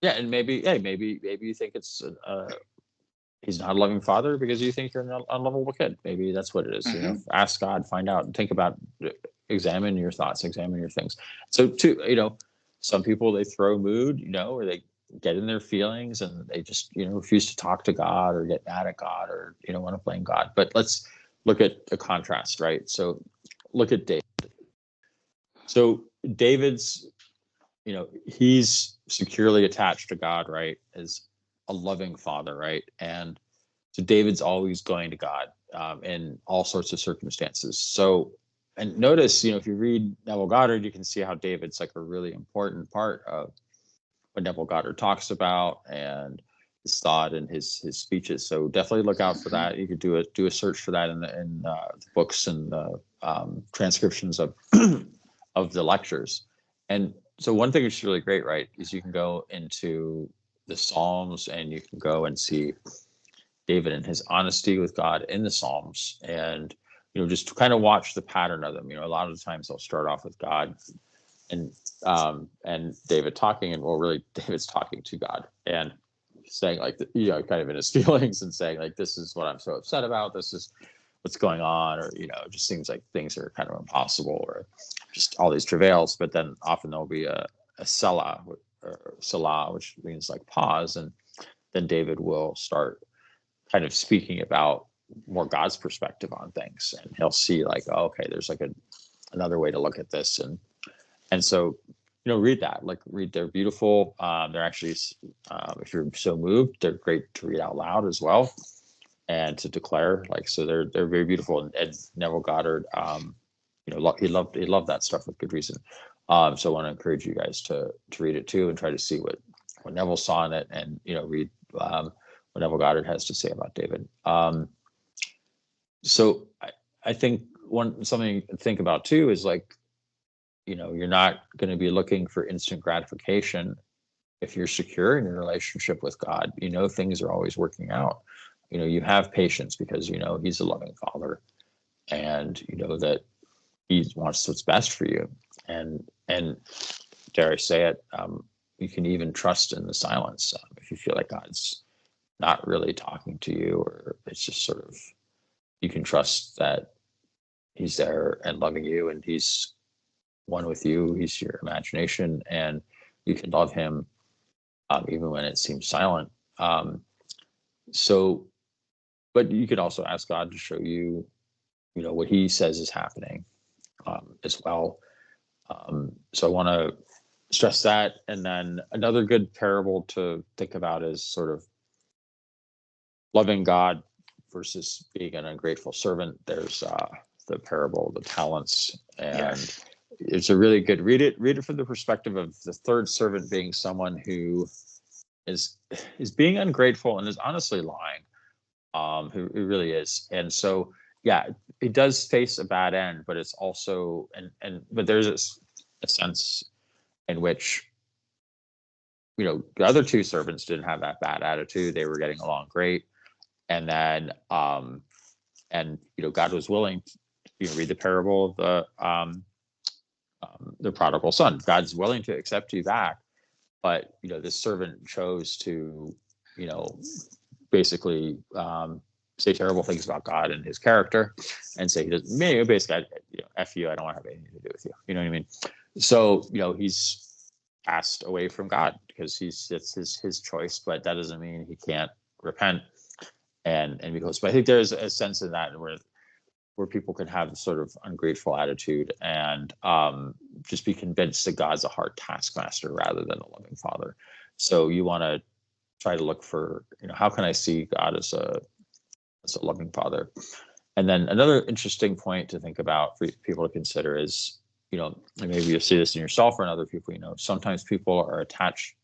[SPEAKER 2] Yeah. And maybe you think it's he's not a loving father because you think you're an unlovable kid. Maybe that's what it is. Ask God, find out, think about, examine your thoughts, examine your things. So too, some people, they throw mood, or they get in their feelings and they just, refuse to talk to God or get mad at God or, want to blame God. But let's look at a contrast, right? So look at David. So David's, he's securely attached to God, right? As a loving father, right? And so David's always going to God in all sorts of circumstances. So, and notice, if you read Neville Goddard, you can see how David's like a really important part of what Neville Goddard talks about. And his thought and his speeches. So definitely look out for that. You could do a search for that in the books and the transcriptions of of the lectures. And so one thing that's really great, right, is you can go into the Psalms and you can go and see David and his honesty with God in the Psalms, and just kind of watch the pattern of them. A lot of the times they'll start off with God and David talking, and really David's talking to God and saying like kind of in his feelings and saying like, this is what I'm so upset about, this is what's going on, or it just seems like things are kind of impossible, or just all these travails. But then often there'll be a Selah, or Salah, which means like pause, and then David will start kind of speaking about more God's perspective on things, and he'll see like, oh, okay, there's like another way to look at this, and so read that, they're beautiful. They're actually, if you're so moved, they're great to read out loud as well, and to declare, so they're very beautiful. And Neville Goddard, he loved that stuff with good reason. So I want to encourage you guys to read it too, and try to see what Neville saw in it, and read what Neville Goddard has to say about David. So I think something to think about too is you're not going to be looking for instant gratification. If you're secure in your relationship with God, things are always working out. You have patience because he's a loving Father, and that he wants what's best for you. And dare I say it, you can even trust in the silence. If you feel like God's not really talking to you, or it's just sort of, you can trust that he's there and loving you, and he's one with you. He's your imagination, and you can love him even when it seems silent. But you could also ask God to show you, what he says is happening as well. So I want to stress that. And then another good parable to think about is sort of loving God versus being an ungrateful servant. There's the parable of the talents, and it's a really good, read it from the perspective of the third servant being someone who is being ungrateful and is honestly lying, who really is. And so it does face a bad end, but it's also but there's a sense in which the other two servants didn't have that bad attitude. They were getting along great. And then God was willing to, read the parable of the prodigal son. God's willing to accept you back, but this servant chose to basically say terrible things about God and his character, and say basically, F you, I don't want to have anything to do with you. You know what I mean? So he's passed away from God because it's his choice, but that doesn't mean he can't repent and because. But I think there's a sense in that where people can have sort of ungrateful attitude and just be convinced that God's a hard taskmaster rather than a loving Father. So you want to try to look for, how can I see God as a loving Father? And then another interesting point to think about for people to consider is, and maybe you'll see this in yourself or in other people, sometimes people are attached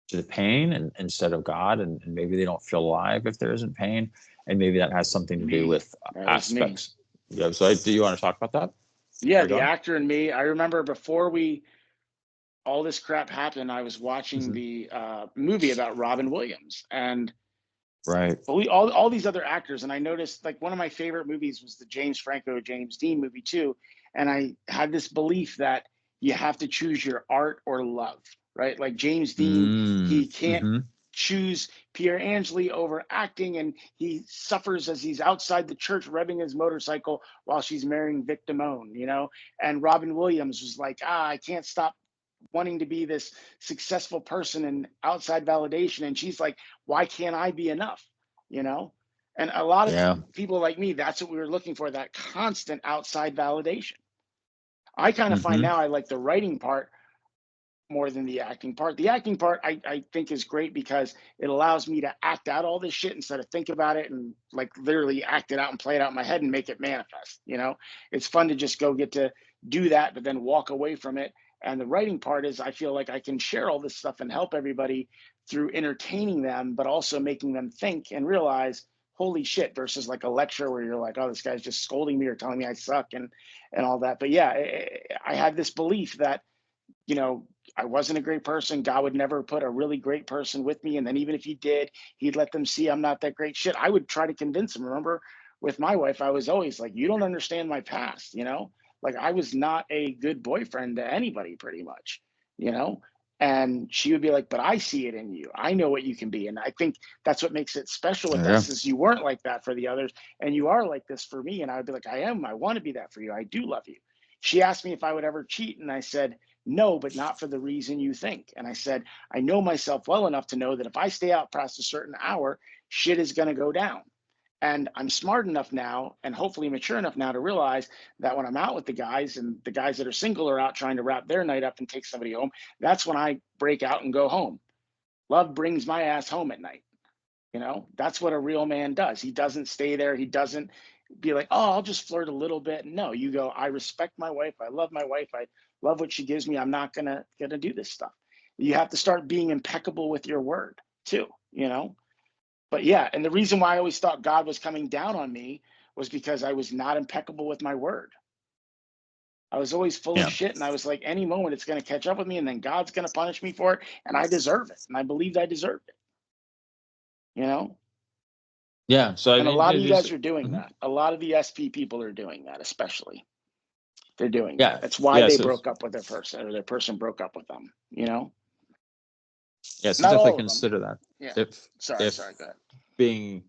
[SPEAKER 2] to the pain and instead of God, and maybe they don't feel alive if there isn't pain, and maybe that has something to do with aspects. Yeah. So do you want to talk about that?
[SPEAKER 1] Yeah, the actor in me. I remember before all this crap happened, I was watching the movie about Robin Williams, and
[SPEAKER 2] right,
[SPEAKER 1] all these other actors, and I noticed one of my favorite movies was the James Franco, James Dean movie too, and I had this belief that you have to choose your art or love, right? Like James Dean, he can't choose Pierre Angeli over acting, and he suffers as he's outside the church revving his motorcycle while she's marrying Vic Damone, and Robin Williams was like, I can't stop wanting to be this successful person and outside validation, and she's like, why can't I be enough? And a lot of people like me, that's what we were looking for, that constant outside validation. I kind of find now I like the writing part more than the acting part. The acting part I think is great because it allows me to act out all this shit instead of think about it and literally act it out and play it out in my head and make it manifest. It's fun to just go get to do that, but then walk away from it And the writing part is I feel like I can share all this stuff and help everybody through entertaining them, but also making them think and realize, holy shit, versus like a lecture where you're like, oh, this guy's just scolding me or telling me I suck and all that. But yeah, I had this belief that, you know, I wasn't a great person. God would never put a really great person with me. And then even if he did, he'd let them see I'm not that great. Shit, I would try to convince them. Remember with my wife, I was always like, you don't understand my past, you know? Like I was not a good boyfriend to anybody pretty much, you know? And she would be like, but I see it in you. I know what you can be. And I think that's what makes it special with
[SPEAKER 2] Yeah.
[SPEAKER 1] us is you weren't like that for the others. And you are like this for me. And I would be like, I am. I want to be that for you. I do love you. She asked me if I would ever cheat. And I said, no, but not for the reason you think. And I said, I know myself well enough to know that if I stay out past a certain hour, shit is going to go down. And I'm smart enough now and hopefully mature enough now to realize that when I'm out with the guys and the guys that are single are out trying to wrap their night up and take somebody home, that's when I break out and go home. Love brings my ass home at night. You know, that's what a real man does. He doesn't stay there. He doesn't be like, oh, I'll just flirt a little bit. No, you go, I respect my wife. I love my wife. I love what she gives me. I'm not gonna do this stuff. You have to start being impeccable with your word too, you know? But yeah, and the reason why I always thought God was coming down on me was because I was not impeccable with my word. I was always full of
[SPEAKER 2] Yeah.
[SPEAKER 1] shit, and I was like, any moment it's going to catch up with me, and then God's going to punish me for it, and I deserve it, and I believed I deserved it. You know,
[SPEAKER 2] Yeah. So I
[SPEAKER 1] and a
[SPEAKER 2] mean,
[SPEAKER 1] lot of
[SPEAKER 2] it
[SPEAKER 1] you
[SPEAKER 2] is.
[SPEAKER 1] guys are doing
[SPEAKER 2] Mhm.
[SPEAKER 1] that. A lot of the SP people are doing that, especially. They're doing that.
[SPEAKER 2] Yeah.
[SPEAKER 1] That's why
[SPEAKER 2] Yeah.
[SPEAKER 1] they
[SPEAKER 2] So
[SPEAKER 1] broke up with their person, or their person broke up with them. You know,
[SPEAKER 2] yeah. So
[SPEAKER 1] not
[SPEAKER 2] definitely
[SPEAKER 1] all of them.
[SPEAKER 2] consider that
[SPEAKER 1] Yeah.
[SPEAKER 2] if
[SPEAKER 1] Sorry.
[SPEAKER 2] if
[SPEAKER 1] Go ahead.
[SPEAKER 2] being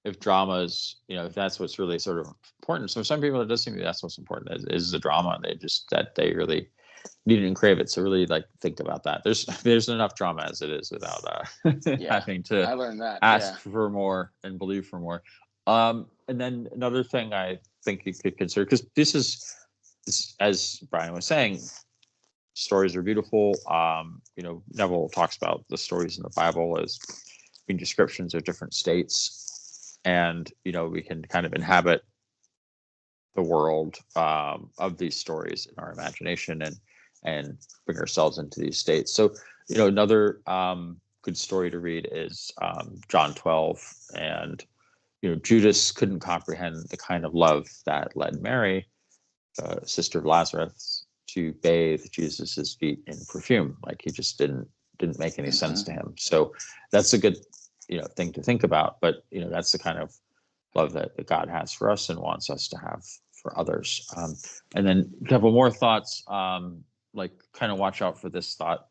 [SPEAKER 2] if drama is, you know, if that's what's really sort of important. So some people, it does seem to be that's what's important is the drama. They just that they really need it and crave it. So really like think about that. There's enough drama as it is without
[SPEAKER 1] Yeah,
[SPEAKER 2] having to
[SPEAKER 1] I learned that. Yeah.
[SPEAKER 2] ask for more and believe for more. And then another thing I think you could consider, because this is as Brian was saying, stories are beautiful. You know, Neville talks about the stories in the Bible as being descriptions of different states, and you know we can kind of inhabit the world of these stories in our imagination and bring ourselves into these states. So you know another good story to read is John 12, and you know Judas couldn't comprehend the kind of love that led Mary, sister of Lazarus, to bathe Jesus's feet in perfume. Like he just didn't make any sense to him. So that's a good, you know, thing to think about. But you know, that's the kind of love that God has for us and wants us to have for others. And then a couple more thoughts. Like kind of watch out for this thought.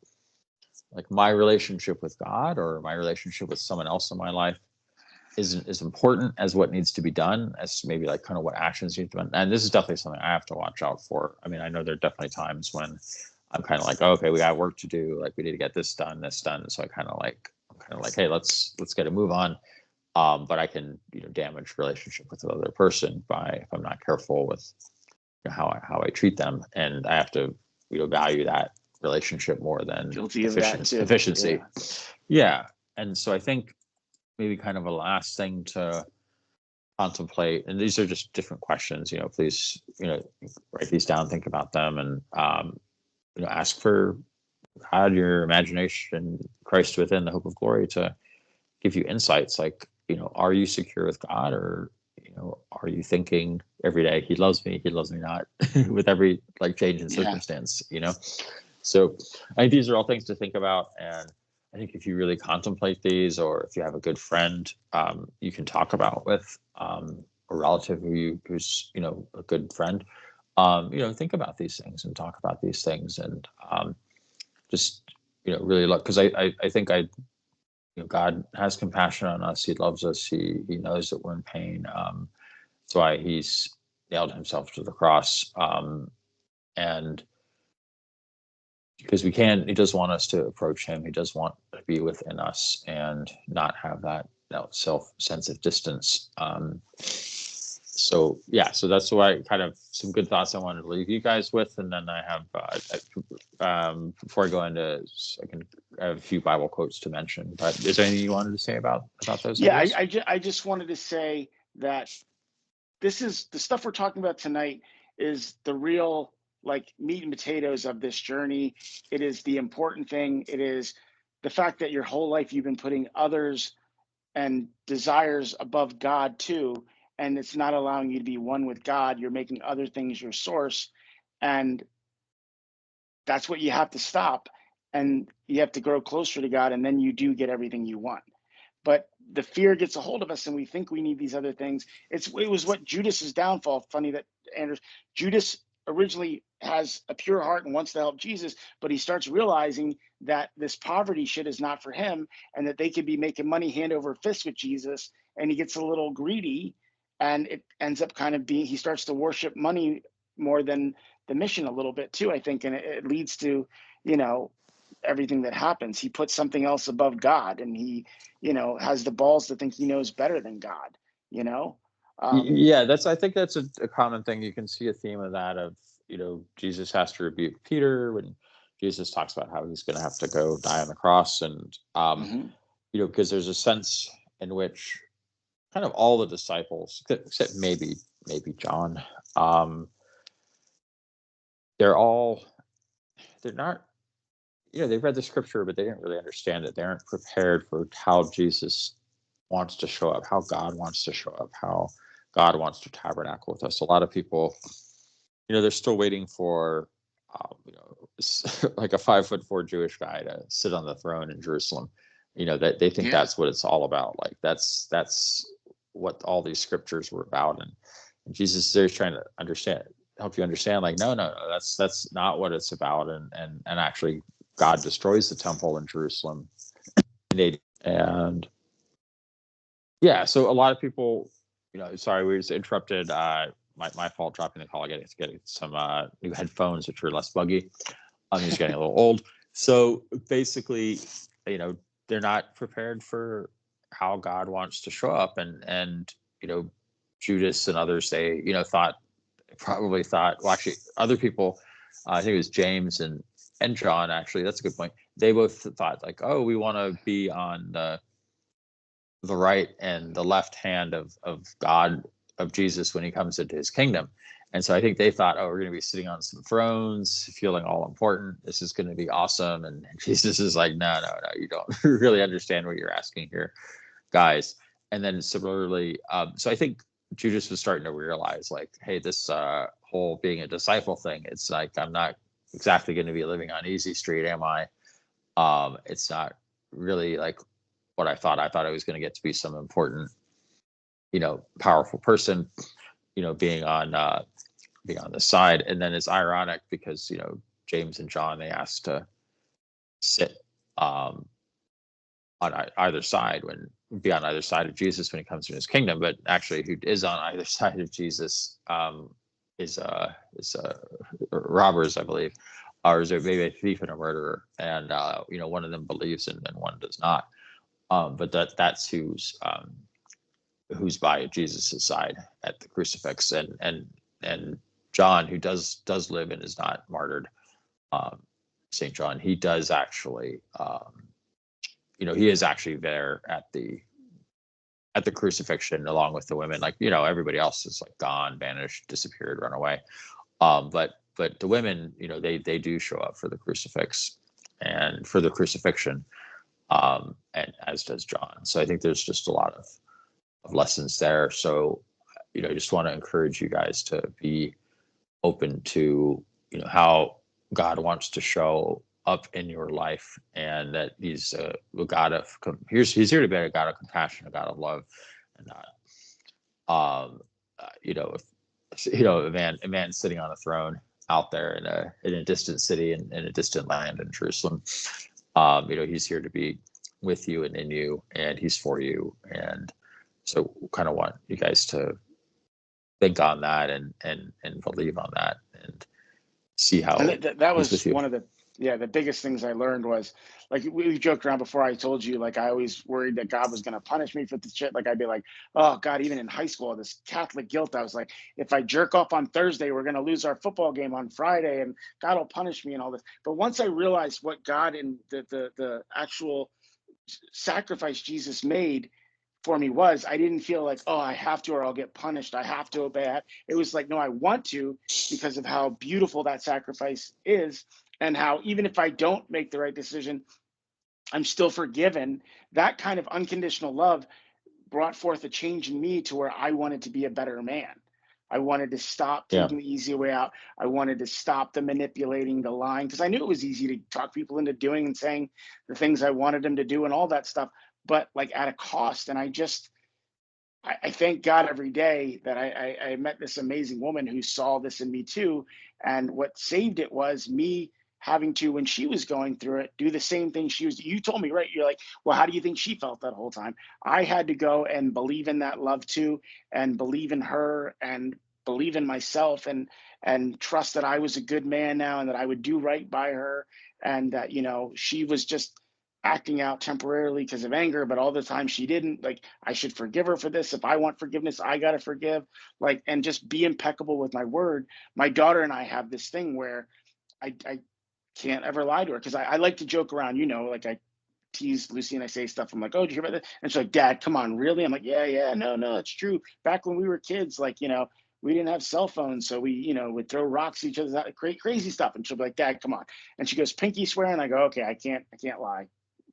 [SPEAKER 2] Like my relationship with God or my relationship with someone else in my life isn't as important as what needs to be done, as maybe like kind of what actions need to be done. And this is definitely something I have to watch out for. I mean, I know there are definitely times when I'm kind of like, oh, okay, we got work to do. Like we need to get this done. So I'm kind of like, hey, let's get a move on. But I can, you know, damage relationship with the other person by if I'm not careful with, you know, how I treat them, and I have to, you know, value that relationship more than
[SPEAKER 1] Guilty of that too.
[SPEAKER 2] efficiency.
[SPEAKER 1] Yeah.
[SPEAKER 2] Yeah, and so I think maybe kind of a last thing to contemplate, and these are just different questions, you know, please, you know, write these down, think about them, and you know, ask for God, your imagination, Christ within, the hope of glory, to give you insights. Like, you know, are you secure with God, or you know, are you thinking every day he loves me not with every like change in
[SPEAKER 1] Yeah.
[SPEAKER 2] circumstance, you know? So I think these are all things to think about. And I think if you really contemplate these, or if you have a good friend you can talk about with, a relative who's, you know, a good friend, you know, think about these things and talk about these things, and just, you know, really look, because I think you know, God has compassion on us. He loves us. He knows that we're in pain. That's why he's nailed himself to the cross. And because he does want us to approach him. He does want to be within us and not have that, you know, sense of distance. So yeah, so that's why kind of some good thoughts I wanted to leave you guys with, and then I have before I go into, I have a few Bible quotes to mention. But is there anything you wanted to say about those
[SPEAKER 1] Yeah.
[SPEAKER 2] ideas?
[SPEAKER 1] I just wanted to say that this is the stuff we're talking about tonight is the real like meat and potatoes of this journey. It is the important thing. It is the fact that your whole life you've been putting others and desires above God too, and it's not allowing you to be one with God. You're making other things your source, and that's what you have to stop. And you have to grow closer to God, and then you do get everything you want. But the fear gets a hold of us, and we think we need these other things. It was what Judas's downfall. Funny that Anders, Judas originally has a pure heart and wants to help Jesus, but he starts realizing that this poverty shit is not for him, and that they could be making money hand over fist with Jesus, and he gets a little greedy, and it ends up kind of being, he starts to worship money more than the mission a little bit too, I think, and it leads to, you know, everything that happens. He puts something else above God, and he, has the balls to think he knows better than God, you know?
[SPEAKER 2] Yeah, I think that's a common thing. You can see a theme of that of, Jesus has to rebuke Peter when Jesus talks about how he's going to have to go die on the cross. And,
[SPEAKER 1] mhm.
[SPEAKER 2] because there's a sense in which kind of all the disciples, except maybe John, they're not, they've read the scripture, but they didn't really understand it. They aren't prepared for how Jesus wants to show up, how God wants to show up, how God wants to tabernacle with us. A lot of people, they're still waiting for, like a 5'4" Jewish guy to sit on the throne in Jerusalem. That they think
[SPEAKER 1] Yeah.
[SPEAKER 2] that's what it's all about. Like that's what all these scriptures were about. And Jesus is there trying to help you understand, like, no, that's not what it's about. And actually God destroys the temple in Jerusalem. And yeah, so a lot of people, sorry, we just interrupted. My fault dropping the call. Getting some new headphones, which are less buggy. I'm just getting a little old. So basically, they're not prepared for how God wants to show up. And Judas and others, they, probably thought, well, actually, other people, I think it was James and John, actually, that's a good point. They both thought, like, oh, we want to be on the right and the left hand of God, of Jesus, when he comes into his kingdom. And so I think they thought, oh, we're going to be sitting on some thrones, feeling all important. This is going to be awesome. And Jesus is like, no, you don't really understand what you're asking here, guys. And then similarly, so I think Judas was starting to realize, like, hey, this whole being a disciple thing, it's like, I'm not exactly going to be living on easy street, am I? It's not really like what I thought. I thought I was going to get to be some important, powerful person, being on the side. And then it's ironic because, James and John, they asked to sit on either side, be on either side of Jesus when he comes to his kingdom. But actually, who is on either side of Jesus is robbers, I believe, or is it maybe a thief and a murderer? And one of them believes and one does not. But that's who's by Jesus's side at the crucifix, and John, who does live and is not martyred, St. John, he does actually, he is actually there at the crucifixion along with the women. Like, everybody else is like gone, vanished, disappeared, run away. But the women, they do show up for the crucifix and for the crucifixion, and as does John. So I think there's just a lot of lessons there. So, I just want to encourage you guys to be open to, how God wants to show up in your life, and that he's a God of, he's here to be a God of compassion, a God of love, and not, a man sitting on a throne out there in a distant city, in a distant land in Jerusalem. He's here to be with you and in you, and he's for you. And so kind of want you guys to think on that and believe on that and see how
[SPEAKER 1] And that
[SPEAKER 2] he's
[SPEAKER 1] was
[SPEAKER 2] with you.
[SPEAKER 1] one of the biggest things I learned was, like, we joked around before. I told you, like, I always worried that God was going to punish me for the shit. Like, I'd be like, oh God, even in high school, this Catholic guilt. I was like, if I jerk off on Thursday, we're going to lose our football game on Friday, and God will punish me and all this. But once I realized what God and the actual sacrifice Jesus made for me was I didn't feel like, oh, I have to or I'll get punished. I have to obey. It was like, no, I want to because of how beautiful that sacrifice is and how even if I don't make the right decision, I'm still forgiven. That kind of unconditional love brought forth a change in me to where I wanted to be a better man. I wanted to stop
[SPEAKER 2] Yeah.
[SPEAKER 1] taking the easy way out. I wanted to stop the manipulating, the lying, because I knew it was easy to talk people into doing and saying the things I wanted them to do and all that stuff, but like at a cost. And I thank God every day that I met this amazing woman who saw this in me too. And what saved it was me having to, when she was going through it, do the same thing she was. You told me, right? You're like, well, how do you think she felt that whole time? I had to go and believe in that love too, and believe in her, and believe in myself, and trust that I was a good man now, and that I would do right by her, and that she was just acting out temporarily because of anger, but all the time she didn't. Like, I should forgive her for this. If I want forgiveness, I got to forgive, like, and just be impeccable with my word. My daughter and I have this thing where I can't ever lie to her because I like to joke around, like I tease Lucy and I say stuff. I'm like, oh, did you hear about that? And she's like, Dad, come on, really? I'm like, yeah, no, it's true. Back when we were kids, like, we didn't have cell phones, so we, would throw rocks at each other, crazy stuff. And she'll be like, Dad, come on. And she goes, pinky swear. And I go, okay, I can't lie.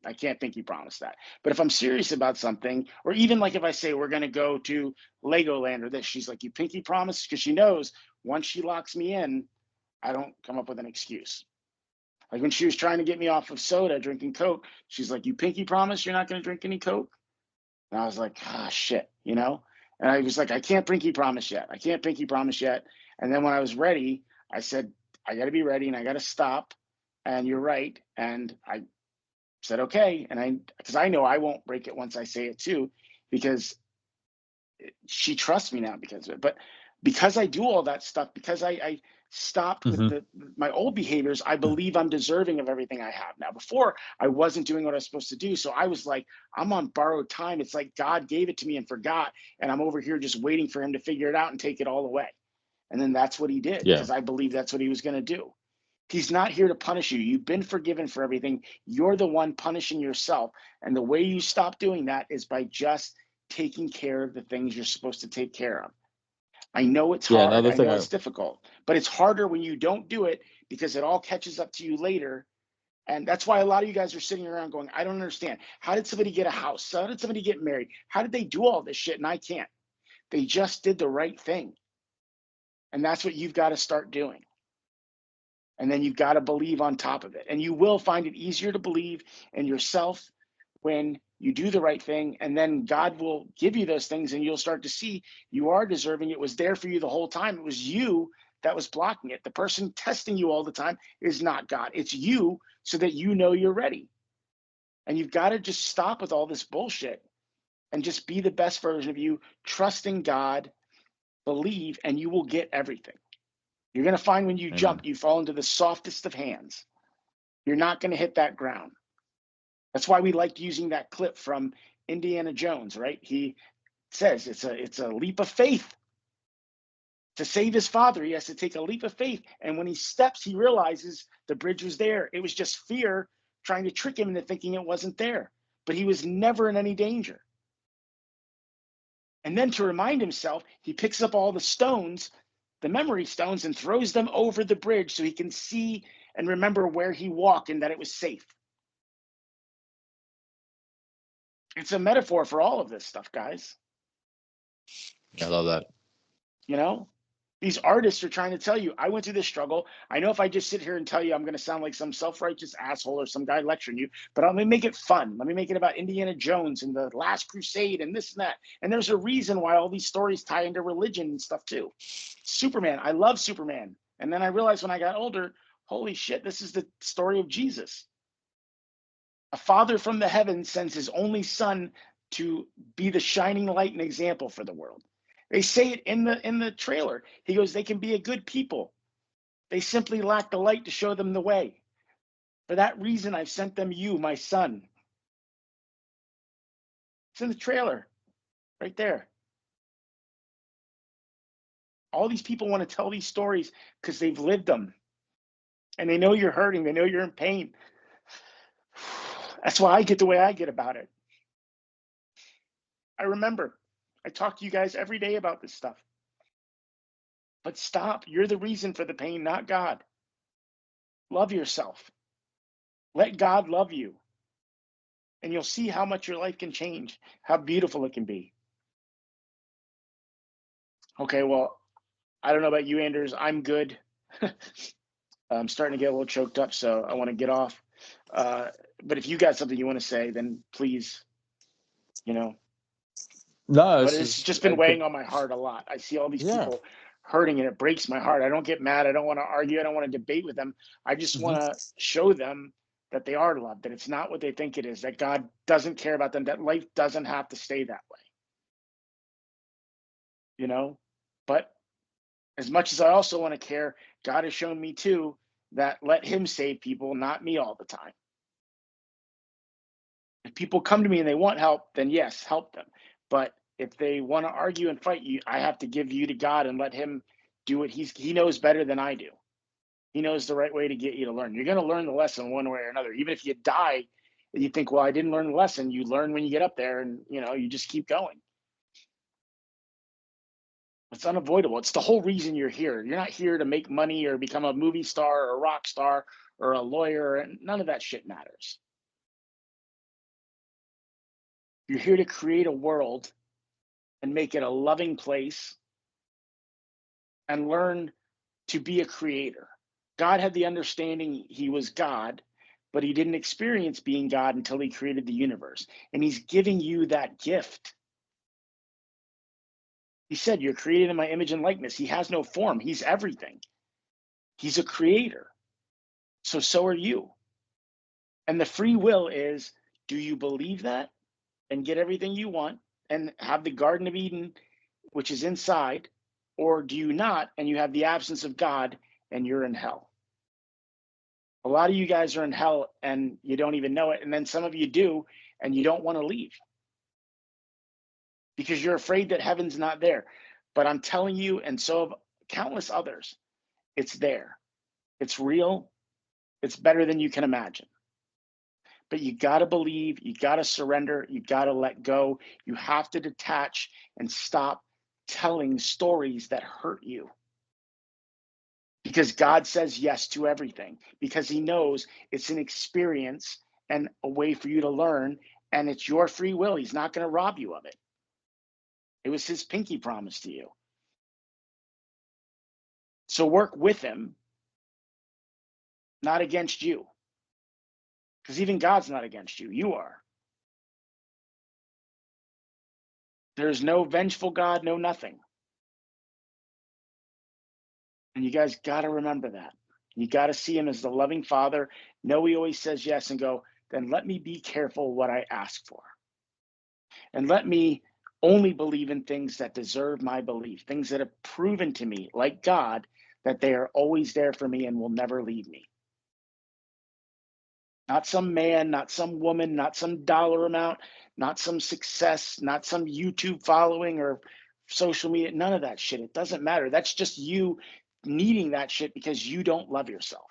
[SPEAKER 1] I can't pinky promise that. But if I'm serious about something, or even like if I say we're going to go to Legoland or this, she's like, you pinky promise? Because she knows once she locks me in, I don't come up with an excuse. Like when she was trying to get me off of soda, drinking Coke, she's like, you pinky promise you're not going to drink any Coke? And I was like, ah, shit, And I was like, I can't pinky promise yet. I can't pinky promise yet. And then when I was ready, I said, I got to be ready and I got to stop. And you're right. And I said, okay. And because I know I won't break it once I say it too, because she trusts me now because of it. But because I do all that stuff, because I stopped with
[SPEAKER 2] Hmm.
[SPEAKER 1] my old behaviors, I believe I'm deserving of everything I have now. Before, I wasn't doing what I was supposed to do. So I was like, I'm on borrowed time. It's like God gave it to me and forgot. And I'm over here just waiting for him to figure it out and take it all away. And then that's what he did,
[SPEAKER 2] Yeah.
[SPEAKER 1] because I believe that's what he was going to do. He's not here to punish you. You've been forgiven for everything. You're the one punishing yourself. And the way you stop doing that is by just taking care of the things you're supposed to take care of. I know it's
[SPEAKER 2] Yeah.
[SPEAKER 1] hard.
[SPEAKER 2] Another
[SPEAKER 1] I
[SPEAKER 2] thing
[SPEAKER 1] know
[SPEAKER 2] I,
[SPEAKER 1] it's difficult, but it's harder when you don't do it because it all catches up to you later. And that's why a lot of you guys are sitting around going, I don't understand. How did somebody get a house? How did somebody get married? How did they do all this shit? And I can't. They just did the right thing. And that's what you've got to start doing. And then you've got to believe on top of it. And you will find it easier to believe in yourself when you do the right thing. And then God will give you those things and you'll start to see you are deserving. It was there for you the whole time. It was you that was blocking it. The person testing you all the time is not God. It's you, so that you know you're ready. And you've got to just stop with all this bullshit and just be the best version of you, trusting God, believe, and you will get everything. You're going to find when you
[SPEAKER 2] amen.
[SPEAKER 1] jump, you fall into the softest of hands. You're not going to hit that ground. That's why we liked using that clip from Indiana Jones, right? He says it's a leap of faith. To save his father, he has to take a leap of faith. And when he steps, he realizes the bridge was there. It was just fear trying to trick him into thinking it wasn't there. But he was never in any danger. And then to remind himself, he picks up all the stones, the memory stones, and throws them over the bridge so he can see and remember where he walked and that it was safe. It's a metaphor for all of this stuff, guys.
[SPEAKER 2] I love that.
[SPEAKER 1] You know, these artists are trying to tell you, I went through this struggle. I know if I just sit here and tell you, I'm going to sound like some self-righteous asshole or some guy lecturing you, but let me make it fun. Let me make it about Indiana Jones and the Last Crusade and this and that. And there's a reason why all these stories tie into religion and stuff too. Superman, I love Superman. And then I realized when I got older, holy shit, this is the story of Jesus. A father from the heavens sends his only son to be the shining light and example for the world. They say it in the trailer. He goes, they can be a good people. They simply lack the light to show them the way. For that reason, I've sent them you, my son. It's in the trailer, right there. All these people want to tell these stories because they've lived them. And they know you're hurting. They know you're in pain. That's why I get the way I get about it. I remember. I talk to you guys every day about this stuff. But stop. You're the reason for the pain, not God. Love yourself. Let God love you. And you'll see how much your life can change, how beautiful it can be. Okay, well, I don't know about you, Anders. I'm good. I'm starting to get a little choked up, so I want to get off. But if you got something you want to say, then please,
[SPEAKER 2] No,
[SPEAKER 1] but it's just been weighing on my heart a lot. I see all these people hurting and it breaks my heart. I don't get mad. I don't want to argue. I don't want to debate with them. I just want to show them that they are loved, that it's not what they think it is, that God doesn't care about them, that life doesn't have to stay that way. But as much as I also want to care, God has shown me too that let him save people, not me all the time. If people come to me and they want help, then yes, help them. But if they want to argue and fight you, I have to give you to God and let him do what he knows better than I do. He knows the right way to get you to learn. You're going to learn the lesson one way or another. Even if you die and you think, well, I didn't learn the lesson, you learn when you get up there and, you just keep going. It's unavoidable. It's the whole reason you're here. You're not here to make money or become a movie star or a rock star or a lawyer. And none of that shit matters. You're here to create a world and make it a loving place and learn to be a creator. God had the understanding he was God, but he didn't experience being God until he created the universe. And he's giving you that gift. He said, you're created in my image and likeness. He has no form. He's everything. He's a creator. So are you. And the free will is, do you believe that and get everything you want and have the Garden of Eden, which is inside, or do you not and you have the absence of God and you're in hell? A lot of you guys are in hell and you don't even know it. And then some of you do, and you don't want to leave because you're afraid that heaven's not there. But I'm telling you, and so have countless others, it's there. It's real. It's better than you can imagine. But you got to believe, you got to surrender, you got to let go. You have to detach and stop telling stories that hurt you. Because God says yes to everything, because he knows it's an experience and a way for you to learn, and it's your free will. He's not going to rob you of it. It was his pinky promise to you. So work with him, not against you. Because even God's not against you. You are. There's no vengeful God, no nothing. And you guys got to remember that. You got to see him as the loving father. Know he always says yes, and go, then let me be careful what I ask for. And let me only believe in things that deserve my belief, things that have proven to me, like God, that they are always there for me and will never leave me. Not some man, not some woman, not some dollar amount, not some success, not some YouTube following or social media, none of that shit. It doesn't matter. That's just you needing that shit because you don't love yourself.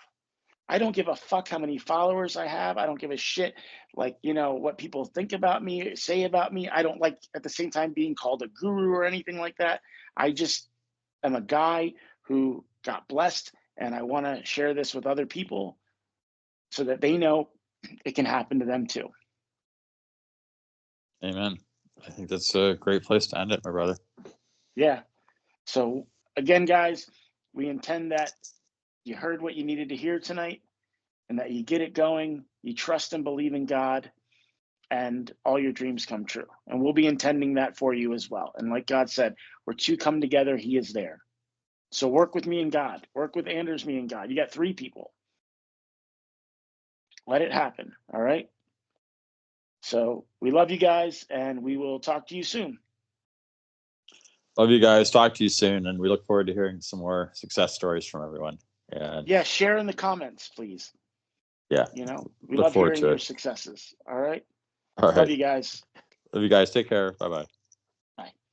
[SPEAKER 1] I don't give a fuck how many followers I have. I don't give a shit, what people think about me, say about me. I don't like, at the same time, being called a guru or anything like that. I just am a guy who got blessed, and I want to share this with other people so that they know it can happen to them too.
[SPEAKER 2] Amen. I think that's a great place to end it, my brother.
[SPEAKER 1] Yeah. So again, guys, we intend that you heard what you needed to hear tonight and that you get it going, you trust and believe in God, and all your dreams come true. And we'll be intending that for you as well. And like God said, where two come together, he is there. So work with me and God. Work with Anders, me and God. You got 3 people. Let it happen. All right? So we love you guys, and we will talk to you soon.
[SPEAKER 2] Love you guys. Talk to you soon, and we look forward to hearing some more success stories from everyone. And
[SPEAKER 1] yeah, share in the comments, please.
[SPEAKER 2] Yeah.
[SPEAKER 1] We love hearing your successes. All right?
[SPEAKER 2] All right.
[SPEAKER 1] Love you guys.
[SPEAKER 2] Love you guys. Take care. Bye-bye.
[SPEAKER 1] Bye.